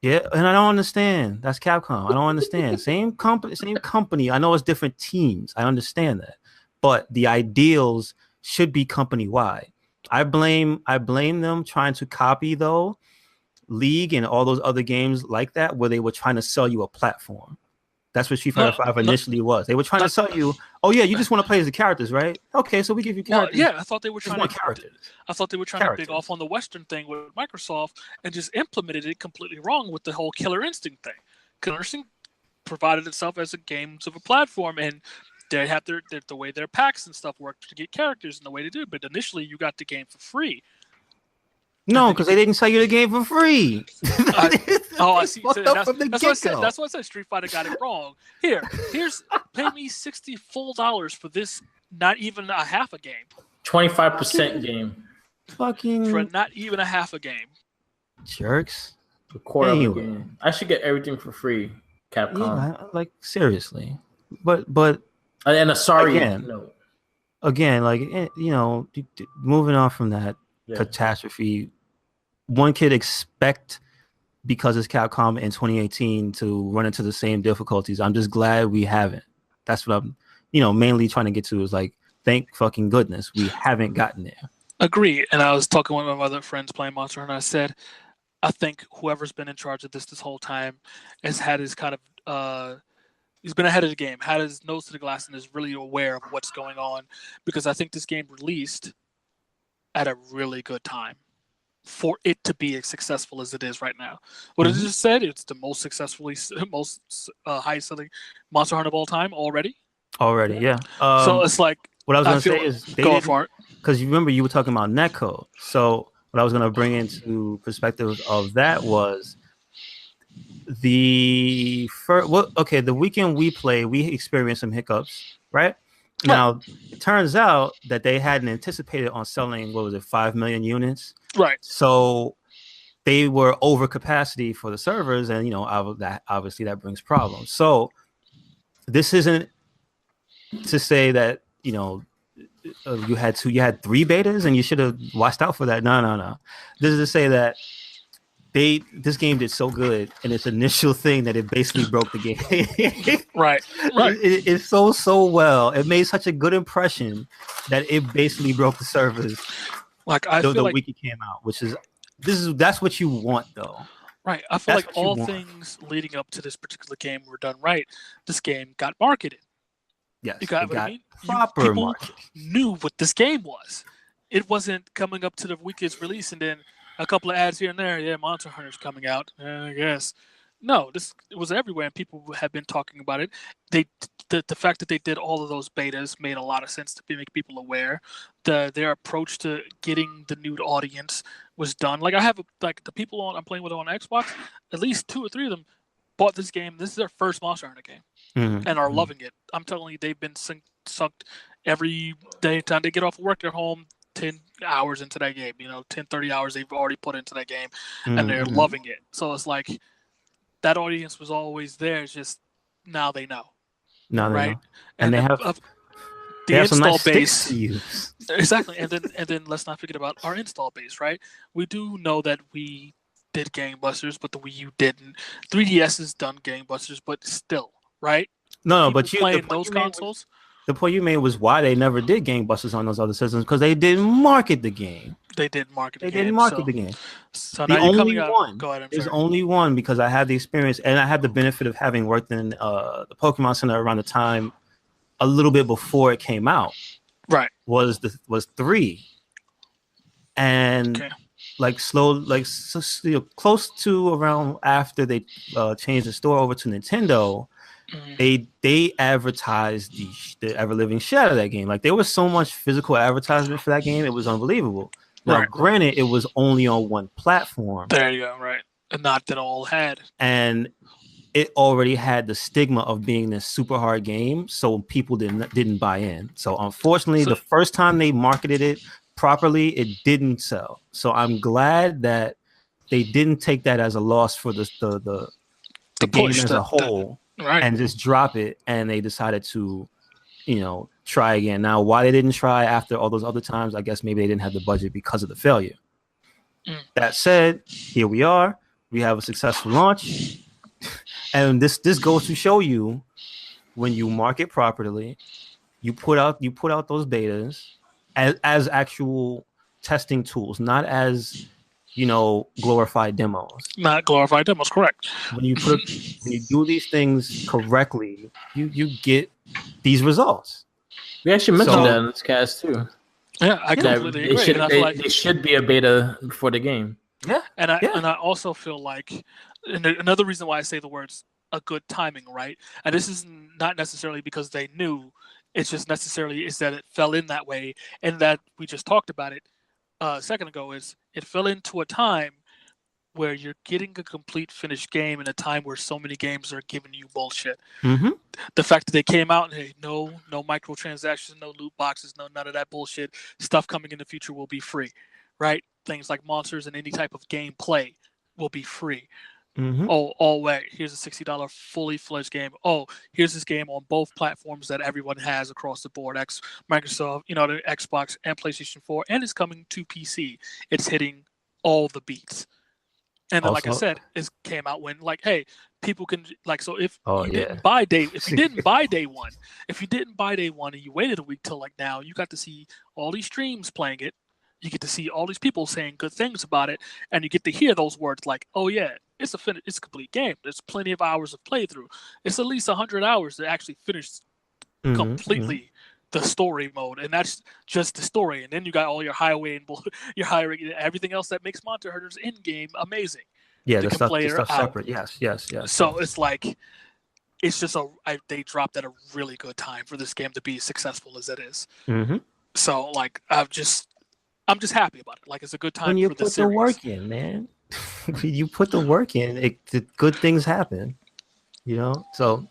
Yeah, and I don't understand. That's Capcom. I don't understand. Same company. I know it's different teams. I understand that, but the ideals should be company wide. I blame them trying to copy though League and all those other games like that where they were trying to sell you a platform. That's what Street Fighter 5 initially was. They were trying to sell you, you just want to play as the characters, right? Okay, so we give you characters.
Well, I thought they were trying to big off on the Western thing with Microsoft and just implemented it completely wrong with the whole Killer Instinct thing. Killer Instinct provided itself as a game of a platform, and they have the way their packs and stuff work to get characters and the way to do it. But initially, you got the game for free.
No, because they didn't sell you the game for free.
I see. That's why I said Street Fighter got it wrong. Here's pay me $60 full for this, not even a half a game.
25% game.
Fucking
for not even a half a game.
Jerks.
A quarter of a game. I should get everything for free. Capcom.
Yeah, like seriously. But
and
again, like moving on from that catastrophe, one could expect because it's Capcom in 2018 to run into the same difficulties. I'm just glad we haven't. That's what I'm, mainly trying to get to is like, thank fucking goodness we haven't gotten there.
Agree. And I was talking with my other friends playing Monster Hunter, and I said, I think whoever's been in charge of this whole time has had his kind of he's been ahead of the game, had his nose to the glass, and is really aware of what's going on, because I think this game released at a really good time for it to be as successful as it is right now. What I just said, it's the most highest selling Monster Hunter of all time already.
Yeah.
So it's like,
what I was going to say is
go for it.
Because you remember you were talking about netcode. So what I was going to bring into perspective of that was the weekend we played, we experienced some hiccups, right? Now, it turns out that they hadn't anticipated on selling, 5 million units?
Right.
So they were over capacity for the servers, and, obviously that brings problems. So this isn't to say that, you had 3 betas and you should have watched out for that. No. This is to say that this game did so good in its initial thing that it basically broke the game.
Right.
It sold so well. It made such a good impression that it basically broke the servers.
Like I feel
the
like
week it came out, that's what you want though.
Right. I feel like all things leading up to this particular game were done right. This game got marketed.
Yes,
proper marketing. Knew what this game was. It wasn't coming up to the weekend's release and then a couple of ads here and there. Yeah, Monster Hunter's coming out. I guess. No, it was everywhere, and people have been talking about it. The fact that they did all of those betas made a lot of sense to make people aware. Their approach to getting the new audience was done. Like I have the people I'm playing with on Xbox, at least 2 or 3 of them bought this game. This is their first Monster Hunter game, and are loving it. I'm telling you, they've been sucked every day. Time they get off work, they're home 10 hours into that game. 10, 30 hours they've already put into that game, and they're loving it. So it's like that audience was always there. It's just now they know.
Now they
right?
know. And they have
the install
nice
base
to use.
Exactly. And then let's not forget about our install base, right? We do know that we did gangbusters, but the Wii U didn't. 3DS has done gangbusters, but still, right?
No,
People
but
playing those consoles.
The point you made was why they never did gangbusters on those other systems, because they didn't market the game.
They didn't market the game.
They didn't market the game.
So
the
now you're
only
coming
one.
out. Go ahead.
There's only one, because I had the experience, and I had the benefit of having worked in the Pokemon Center around the time, a little bit before it came out.
Right.
Was 3, and close to around after they changed the store over to Nintendo. They advertised the ever living shit out of that game. Like there was so much physical advertisement for that game, it was unbelievable. Now, granted, it was only on one platform.
There you go, right? And not that all had.
And it already had the stigma of being this super hard game, so people didn't buy in. So unfortunately, the first time they marketed it properly, it didn't sell. So I'm glad that they didn't take that as a loss for the game as a whole.
Right.
And just drop it, and they decided to, try again. Now, why they didn't try after all those other times, I guess maybe they didn't have the budget because of the failure. That said, here we are. We have a successful launch, and this goes to show you, when you market properly, you put out those betas as actual testing tools, not as glorified demos.
Not glorified demos, correct.
When you do these things correctly, you get these results.
We actually mentioned that in this cast too.
Yeah, I completely agree.
They should be a beta for the game.
Yeah, and I also feel like, and another reason why I say the words "a good timing," right? And this is not necessarily because they knew. It's just necessarily is that it fell in that way, and that we just talked about it a second ago. Is it fell into a time where you're getting a complete finished game in a time where so many games are giving you bullshit. The fact that they came out and hey, no microtransactions, no loot boxes, no none of that bullshit. Stuff coming in the future will be free, right? Things like monsters and any type of gameplay will be free. Oh wait, here's a $60 fully fledged game. Oh, here's this game on both platforms that everyone has across the board. Microsoft, the Xbox and PlayStation 4, and it's coming to PC. It's hitting all the beats. And then, like I
Also-
said, it came out when like, hey, people can like, so if
Oh,
you
yeah.
didn't buy day, if you didn't buy day one, and you waited a week till like now, you got to see all these streams playing it. You get to see all these people saying good things about it, and you get to hear those words like, "Oh yeah, it's a complete game. There's plenty of hours of playthrough. It's at least 100 hours to actually finish
Mhm, mhm.
completely the story mode, and that's just the story. And then you got all your highway and your highway, everything else that makes Monster Hunter's end game amazing.
Yeah,
the
the stuff
complainer out.
separate. Yes.
So it's like, it's just they dropped at a really good time for this game to be successful as it is.
Mm-hmm.
So like, I'm just happy about it. Like, it's a good time
When you
for the
put the
series.
work in, man, you put the work in, the good things happen. You know. So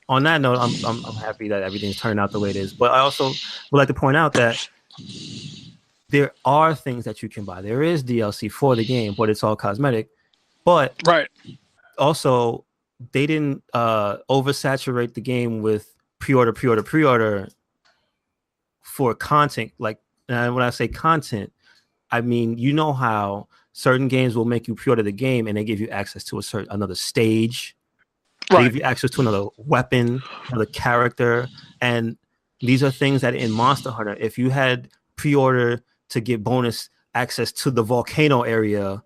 on that note, I'm happy that everything's turning out the way it is. But I also would like to point out that there are things that you can buy. There is DLC for the game, but it's all cosmetic. But
Right.
also, they didn't oversaturate the game with pre-order for content. Like, and when I say content, I mean, you know how certain games will make you pre-order the game and they give you access to another stage. They
Right.
give you access to another weapon, another character, and these are things that in Monster Hunter, if you had pre-order to get bonus access to the volcano area,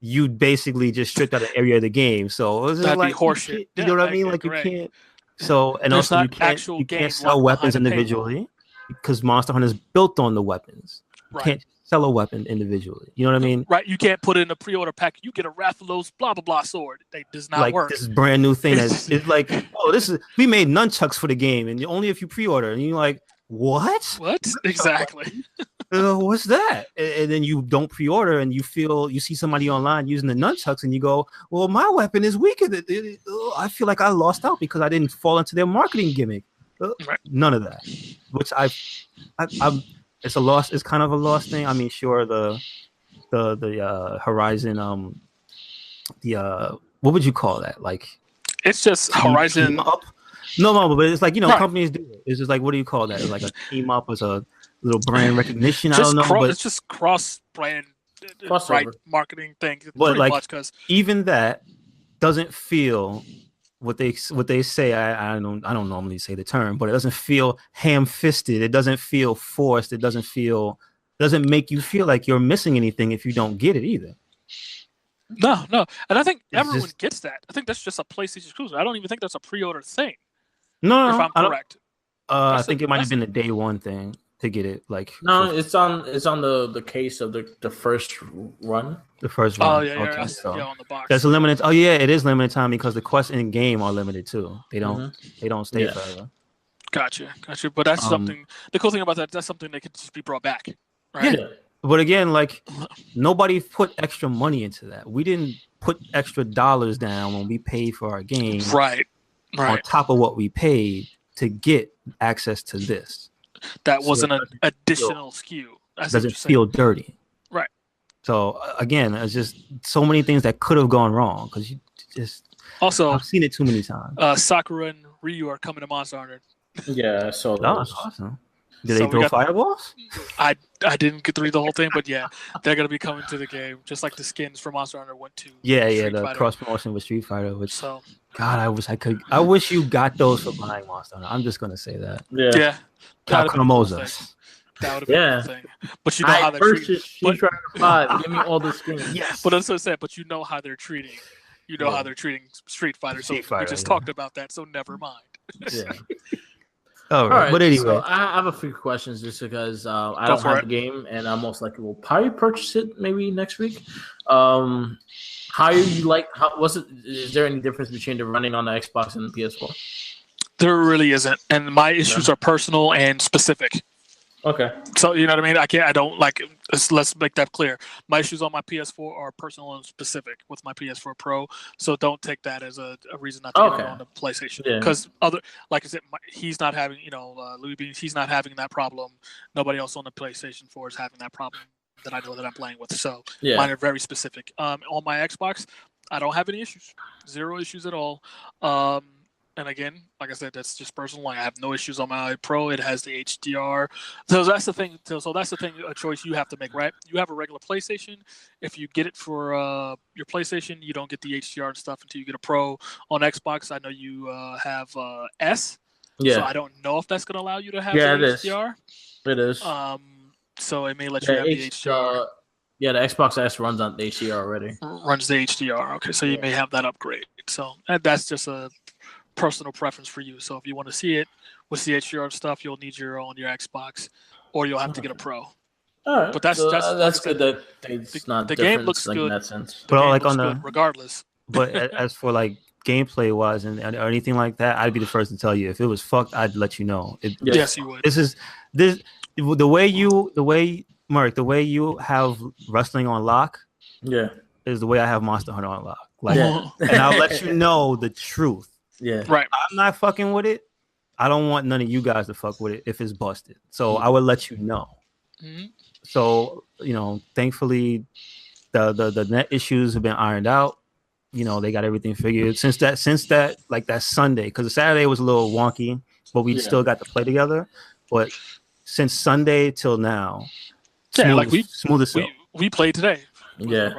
you basically just stripped out an area of the game. So it was
That'd be
like
horseshit.
you know what I mean?
Yeah,
Like, you
correct.
can't. So, and
There's
also
not actual
you
game
can't sell
locked
weapons
behind a paywall.
individually because Monster Hunter is built on the weapons. You
Right.
can't sell a weapon individually. You know what I mean?
Right. You can't put in a pre-order pack. You get a Rathalos blah blah blah sword. That does not
Like
work.
this brand new thing that's it's like, oh, we made nunchucks for the game, and only if you pre-order, and you're like, what?
What? Exactly.
What's that? And then you don't pre-order, and you see somebody online using the nunchucks, and you go, well, my weapon is weaker. I feel like I lost out because I didn't fall into their marketing gimmick.
Right.
None of that. Which I'm it's a loss. It's kind of a lost thing. I mean, sure, the Horizon, what would you call that? Like,
It's just Horizon.
team up? No, but it's like, you know,
Right.
companies do it. It's just like, what do you call that? It's like a team up, as a little brand recognition. I
Just
don't know, but
it's just cross brand,
Crossover.
right, marketing thing.
But,
Pretty
like,
much, because
even that doesn't feel what they say. I don't normally say the term, but it doesn't feel ham-fisted. It doesn't feel forced. It doesn't make you feel like you're missing anything if you don't get it either.
no, and I think
It's
everyone
just-
gets that. I think that's just a PlayStation exclusive. I don't even think that's a pre-order thing.
No,
If
no,
I'm
I don't.
correct.
I
That's
think
a-
it might have
that's-
been a day one thing to get it. Like,
No,
for
it's on the case of the first run.
the first one.
Oh yeah,
Okay,
yeah,
so
yeah, on the box.
that's a limited. Oh yeah, it is limited time because the quests in game are limited too. They don't stay
Yeah.
forever.
Gotcha. But that's something. The cool thing about that's something that could just be brought back. Right.
Yeah.
But again, like, nobody put extra money into that. We didn't put extra dollars down when we paid for our game
Right.
on top of what we paid to get access to this.
That
So
wasn't
it
an additional SKU. That's
Doesn't feel dirty.
Right.
So again, it's just so many things that could have gone wrong because you just
Also,
I've seen it too many times.
Sakura and Ryu are coming to Monster Hunter.
Yeah, I saw
Oh,
those.
that's awesome. Did
So
they
we
throw
got-
fireballs?
I didn't get to read the whole thing, but yeah, they're gonna be coming to the game, just like the skins for Monster Hunter went to.
Yeah,
Street
the
Fighter.
cross promotion with Street Fighter. Which
So
God, I wish you got those for buying Monster Hunter. I'm just gonna say that.
Yeah.
yeah, that would've been a
Capcom
cool
owes
thing.
us.
That would have been
Yeah.
a cool thing. But you know how
I
they're treating.
purchased Street Fighter 5. Give me all the skins.
Yes.
But that's what I said. But you know how they're treating. You know
Yeah.
how they're treating Street Fighter. So
Street Fighter,
we just
yeah.
talked about that. So never mind.
Yeah.
All
All
right.
right,
But anyway,
so I have a few questions just because I
Go
don't
for
have
it.
the game, and I most likely will probably purchase it maybe next week. How you like? How was it? Is there any difference between the running on the Xbox and the PS4?
There really isn't, and my issues are personal and specific.
Okay.
So you know what I mean. I don't like. Let's make that clear. My issues on my PS4 are personal and specific with my PS4 Pro. So don't take that as a reason not to get
Okay.
it on the PlayStation.
Yeah.
Because like I said, he's not having. Louis Beans. He's not having that problem. Nobody else on the PlayStation 4 is having that problem that I know that I'm playing with. So
Yeah.
mine are very specific. On my Xbox, I don't have any issues. Zero issues at all. And again, like I said, that's just personal. Like I have no issues on my Pro. It has the HDR. So that's the thing. So that's the thing. A choice you have to make, right? You have a regular PlayStation. If you get it for your PlayStation, you don't get the HDR and stuff until you get a Pro. On Xbox, I know you have S.
Yeah.
So I don't know if that's going to allow you to have
Yeah,
the
it is.
HDR.
It is.
So it may let you have the HDR.
Yeah, the Xbox S runs on the HDR already.
Runs the HDR. Okay, so you may have that upgrade. So that's just a personal preference for you. So if you want to see it with the HDR stuff, you'll need your own your Xbox, or you'll have to get a Pro.
All right,
but that's
good. That it's not
the
different
game looks
like
good
in that sense.
The game looks good regardless.
But as for like gameplay wise and or anything like that, I'd be the first to tell you. If it was fucked, I'd let you know.
Yes, you would.
The way Mark, the way you have wrestling on lock, is the way I have Monster Hunter on lock. Like, and I'll let you know the truth.
Yeah,
right.
I'm not fucking with it. I don't want none of you guys to fuck with it if it's busted. So I would let you know.
Mm-hmm.
So thankfully, the net issues have been ironed out. They got everything figured since that like that Sunday, because the Saturday was a little wonky, but we still got to play together. But since Sunday till now, smooth as silk.
We played today.
Yeah,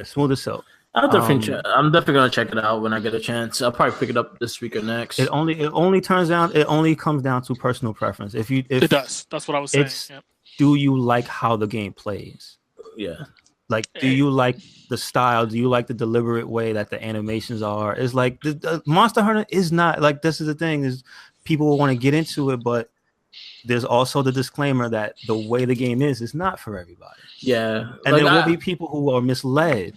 smooth as silk.
I'm definitely gonna check it out when I get a chance. I'll probably pick it up this week or next.
It only comes down to personal preference. If
it does, that's what I was saying.
Do you like how the game plays?
Yeah.
Like, do you like the style? Do you like the deliberate way that the animations are? It's like the Monster Hunter is not like, this is the thing, is people will want to get into it, but there's also the disclaimer that the way the game is not for everybody.
Yeah.
And there will be people who are misled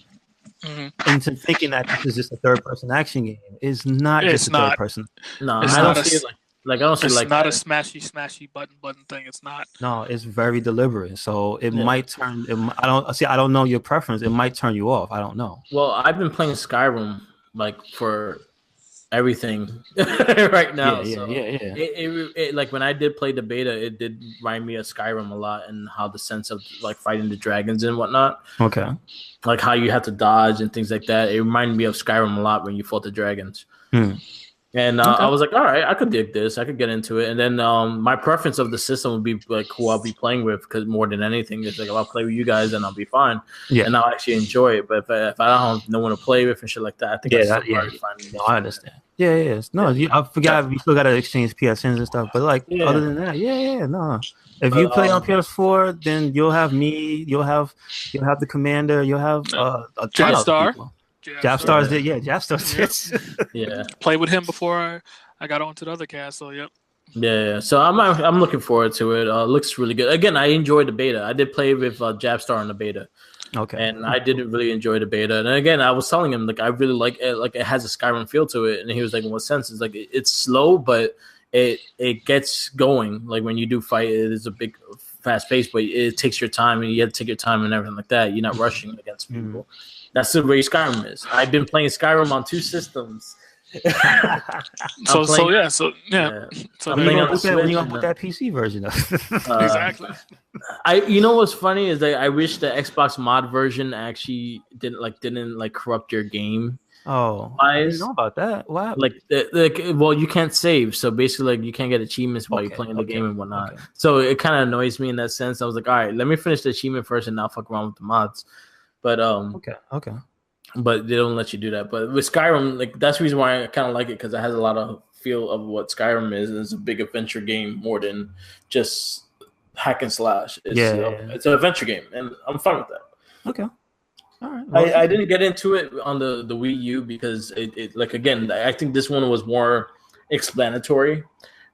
into thinking that this is just a third-person action game. It's not just a third-person.
No, I don't see it like I don't see
it's
like
not
that.
a smashy button thing. It's not.
No, it's very deliberate. So it might turn. I don't know your preference. It might turn you off. I don't know.
Well, I've been playing Skyrim like for everything right now.
Yeah.
It like when I did play the beta, it did remind me of Skyrim a lot, and how the sense of like fighting the dragons and whatnot.
Okay.
Like how you have to dodge and things like that. It reminded me of Skyrim a lot when you fought the dragons. And I was like, all right, I could dig this. I could get into it. And then my preference of the system would be like who I'll be playing with, because more than anything, it's like if I'll play with you guys, then I'll be fine. Yeah. And I'll actually enjoy it. But if I don't have no one to play with and shit like that, I think
No, I understand. Yeah. No, I forgot we still got to exchange PSNs and stuff. But like other than that, no. If you play on PS4, then you'll have me. You'll have the commander. You'll have
Javstar.
Javstar's did, Javstar did.
Yeah.
Played with him before I got onto the other cast, so yep.
Yeah. So I'm looking forward to it. Looks really good. Again, I enjoyed the beta. I did play with Javstar in the beta. Okay. And I didn't really enjoy the beta. And again, I was telling him like I really like it. Like it has a Skyrim feel to it. And he was like, "In what sense?" It's like it's slow, but it gets going. Like when you do fight, it is a big fast pace, but it takes your time, and you have to take your time and everything like that. You're not rushing against people. That's the way Skyrim is. I've been playing Skyrim on 2 systems.
So when you gonna
put that PC version up?
Exactly.
You know what's funny is that I wish the Xbox mod version actually didn't corrupt your game.
Oh, I didn't know about that. Wow.
Well, you can't save, so basically, you can't get achievements while you're playing the game and whatnot. Okay. So it kind of annoys me in that sense. I was like, all right, let me finish the achievement first, and I'll fuck around with the mods. But
okay.
But they don't let you do that. But with Skyrim, that's the reason why I kind of like it, because it has a lot of feel of what Skyrim is. It's a big adventure game more than just hack and slash. It's an adventure game, and I'm fine with that.
Okay. All right. Well,
I didn't get into it on the Wii U because it again, I think this one was more explanatory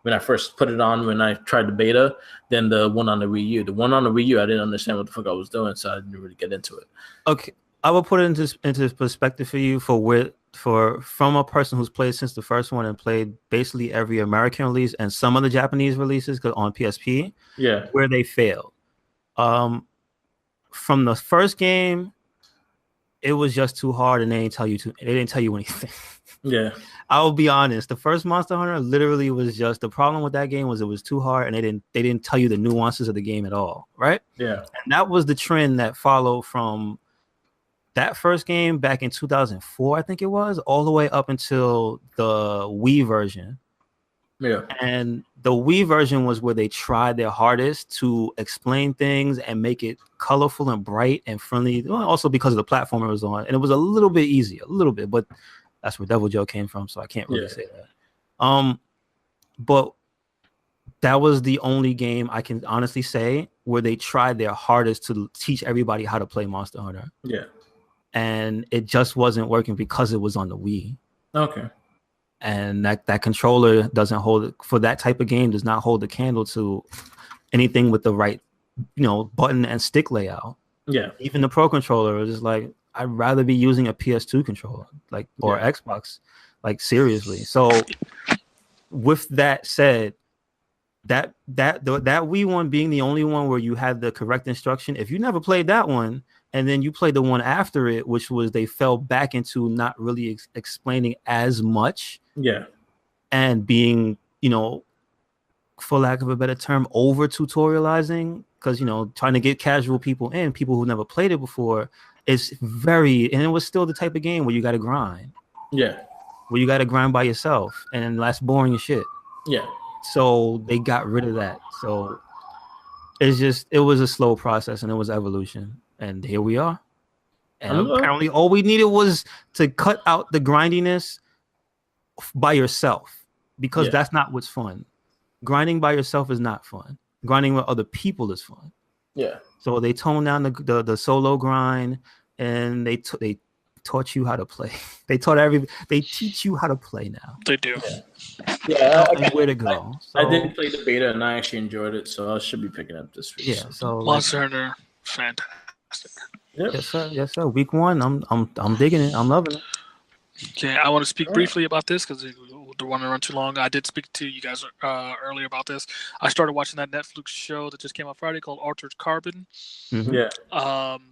when I first put it on, when I tried the beta, than the one on the Wii U. The one on the Wii U, I didn't understand what the fuck I was doing, so I didn't really get into it.
Okay, I will put it into perspective for you from a person who's played since the first one and played basically every American release and some of the Japanese releases on PSP.
Yeah,
where they failed. From the first game, it was just too hard, and they didn't tell you anything.
Yeah.
I'll be honest. The first Monster Hunter literally was just, the problem with that game was it was too hard, and they didn't tell you the nuances of the game at all, right?
Yeah.
And that was the trend that followed from that first game back in 2004, I think it was, all the way up until the Wii version.
Yeah.
And the Wii version was where they tried their hardest to explain things and make it colorful and bright and friendly. Well, also because of the platform it was on, and it was a little bit easier, a little bit, but that's where Devil Joe came from, so I can't really say that. But that was the only game I can honestly say where they tried their hardest to teach everybody how to play Monster Hunter.
Yeah.
And it just wasn't working because it was on the Wii.
Okay.
And that controller doesn't hold for that type of game, does not hold the candle to anything with the right, button and stick layout.
Yeah.
Even the Pro controller is just like, I'd rather be using a PS2 controller, or Xbox, seriously. So with that said, that Wii one being the only one where you had the correct instruction, if you never played that one and then you played the one after it, which was they fell back into not really explaining as much, and being, for lack of a better term, over tutorializing, because trying to get casual people who never played it before, is and it was still the type of game where you got to grind, where you got to grind by yourself, and that's boring as shit. So they got rid of that. So it was a slow process, and it was evolution. And here we are. And apparently all we needed was to cut out the grindiness by yourself, because that's not what's fun. Grinding by yourself is not fun. Grinding with other people is fun. Yeah. So they toned down the solo grind, and they taught you how to play. They teach you how to play now.
They do.
And where to go.
I did play the beta, and I actually enjoyed it, so I should be picking up this week.
Yeah. So
Monster Hunter, fantastic.
Yep.
Yes, sir. Week 1, I'm digging it. I'm loving it.
Okay, I want to speak briefly about this because don't want to run too long. I did speak to you guys earlier about this. I started watching that Netflix show that just came out Friday called Altered Carbon.
Mm-hmm.
Yeah.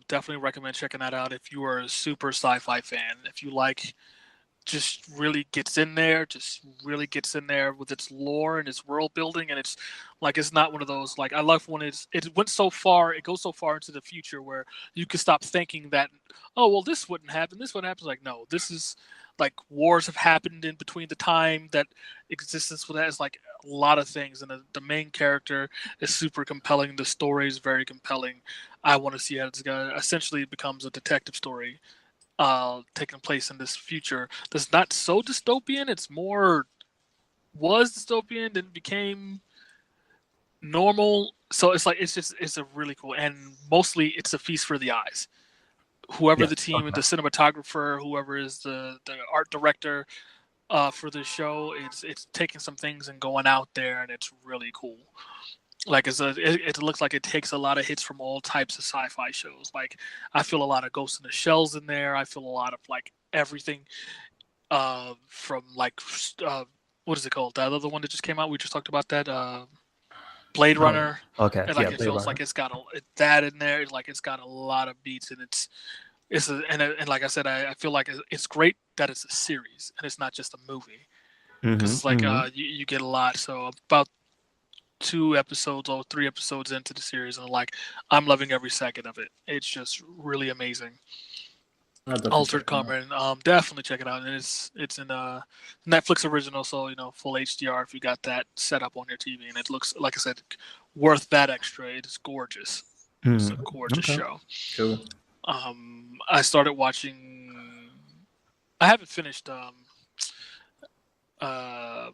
Definitely recommend checking that out if you are a super sci-fi fan. If you like, just really gets in there with its lore and its world building, and it's not one of those, I love when it goes so far into the future where you can stop thinking that, oh well, this wouldn't happen, no, this is wars have happened in between the time that existence with that is a lot of things, and the main character is super compelling, the story is very compelling. I want to see how it's gonna essentially becomes a detective story taking place in this future that's not so dystopian. It's more was dystopian, then became normal. So it's a really cool, and mostly it's a feast for the eyes. Whoever the team, the cinematographer, whoever is the art director for the show, it's taking some things and going out there, and it's really cool. It looks like it takes a lot of hits from all types of sci-fi shows. I feel a lot of Ghost in the Shells in there. I feel a lot of everything from what is it called? That other one that just came out. We just talked about that. Blade Runner.
Okay.
And it feels like it's got that in there. It's got a lot of beats, and and like I said, I feel like it's great that it's a series and it's not just a movie, because you get a lot. So about 2 episodes or 3 episodes into the series, and I'm loving every second of it. It's just really amazing. Altered Carbon, definitely check it out. And it's in a Netflix original, so full HDR if you got that set up on your TV, and it looks, like I said, worth that extra. It's gorgeous. It's a gorgeous show.
Cool.
I started watching. I haven't finished. So I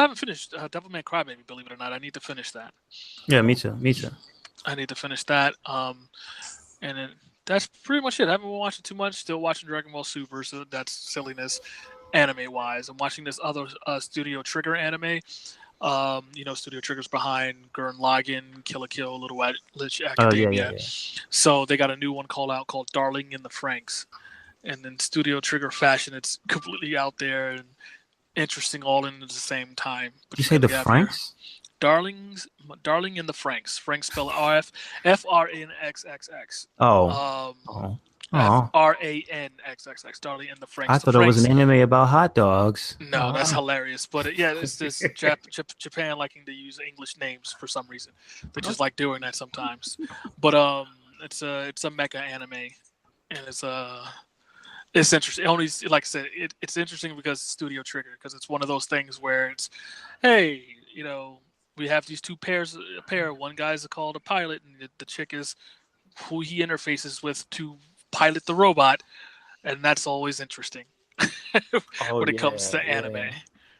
haven't finished Devilman Crybaby, believe it or not. I need to finish that.
Yeah, me too.
I need to finish that. And then that's pretty much it. I haven't been watching too much. Still watching Dragon Ball Super, so that's silliness anime-wise. I'm watching this other Studio Trigger anime. Studio Trigger's behind Gurren Lagann, Kill la Kill, Little Witch Academia.
Yeah.
So they got a new one called Darling in the Franxx. And in Studio Trigger fashion, it's completely out there and interesting all in at the same time.
Did you say the Franxx?
Darling in the Franxx. Franxx spelled FRANXXX. FRANXXX. Darling in the Franxx.
I thought it was an anime about hot dogs.
No, that's hilarious. But it's this Japan liking to use English names for some reason. They just like doing that sometimes. But it's a mecha anime. and it's interesting. Only like I said, it's interesting because it's Studio Trigger, because it's one of those things where it's, hey, we have these two pairs. One guy's called a pilot, and the chick is who he interfaces with to pilot the robot, and that's always interesting when it comes to anime.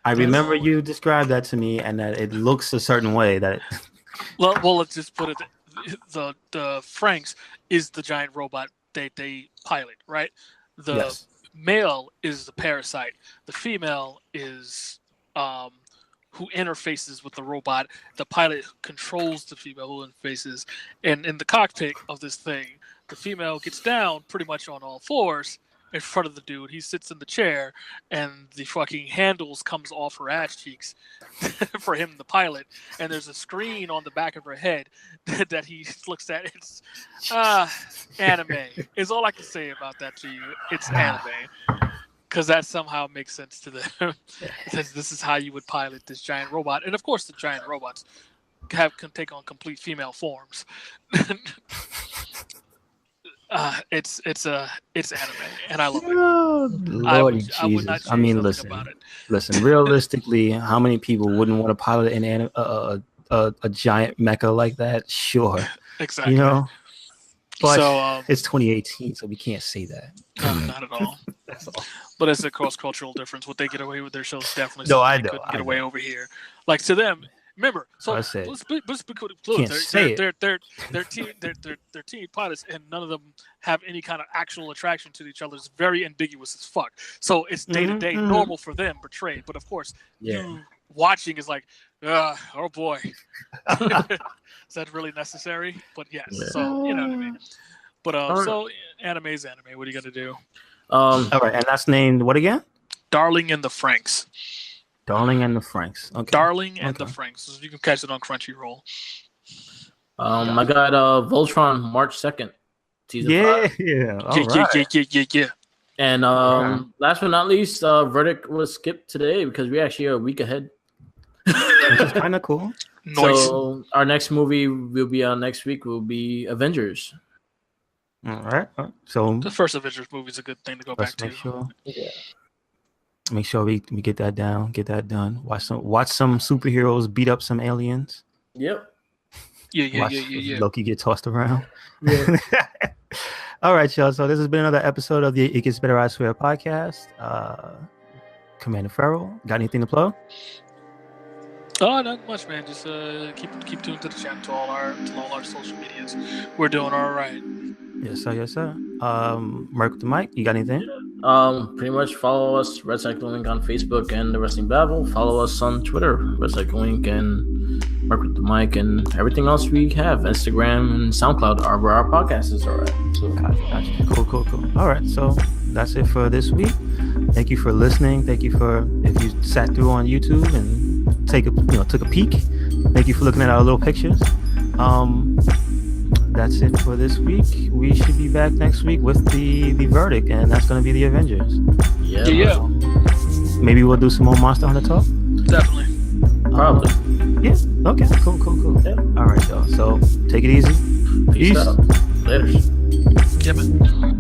I remember you described that to me, and that it looks a certain way. That
well, let's just put it. The Franks is the giant robot they pilot, right? The male is the parasite. The female is who interfaces with the robot. The pilot controls the female who interfaces. And in the cockpit of this thing, the female gets down pretty much on all fours in front of the dude. He sits in the chair, and the fucking handles comes off her ass cheeks for him, the pilot. And there's a screen on the back of her head that he looks at. It's anime is all I can say about that to you. It's anime. Because that somehow makes sense to them. This is how you would pilot this giant robot. And of course the giant robots can take on complete female forms. It's anime, and I love it.
Oh, Lord Jesus.
I would not change nothing about it.
Listen. Realistically, how many people wouldn't want to pilot a giant mecha like that? Sure,
exactly.
But
so,
it's 2018, so we can't say that.
No, not at all.
That's all.
But it's a cross-cultural difference. What they get away with their shows definitely.
No, I know.
Couldn't get away over here. Like to them. Remember, so let's be fluid. They're teen pilots, and none of them have any kind of actual attraction to each other. It's very ambiguous as fuck. So it's day-to-day normal for them portrayed. But of course, you watching is like, oh boy, is that really necessary? But yes, so you know what I mean. But so anime's anime. What are you gonna do?
All right, and that's named what again?
Darling and the Franks.
Darling and the Franks. Okay.
Darling and the Franks. So you can catch it on Crunchyroll.
I got Voltron March 2nd. Season 5.
Yeah.
And last but not least, Verdict was skipped today because we actually are a week ahead.
Which is kind of cool.
Nice.
So our next movie will be next week will be Avengers.
All right. So
the first Avengers movie is a good thing to go back to.
Make sure we get that down, get that done. Watch some superheroes beat up some aliens.
Yep.
Yeah.
Loki get tossed around.
Yeah.
All right, y'all. So this has been another episode of the It Gets Better, I Swear podcast. Commander Farrell, got anything to plug?
Oh, not much, man. Just keep tuned to the channel, to all our social medias. We're doing all right.
Yes, sir. Merc with the mic, you got anything?
Pretty much follow us, RedCycloneInc on Facebook and the Wrestling Babble. Follow us on Twitter, RedCycloneInc and Merc with the mic, and everything else we have. Instagram and SoundCloud are where our podcast is alright. So
Gotcha. Cool. All right, so that's it for this week. Thank you for listening. Thank you for if you sat through on YouTube and took a peek. Thank you for looking at our little pictures. That's it for this week. We should be back next week with the verdict, and that's going to be the Avengers.
Yeah.
Maybe we'll do some more Monster Hunter talk.
Definitely.
Probably.
Yeah. Okay. Cool.
Yeah.
All right, y'all. So take it easy.
Peace out. Later.
Yeah, man.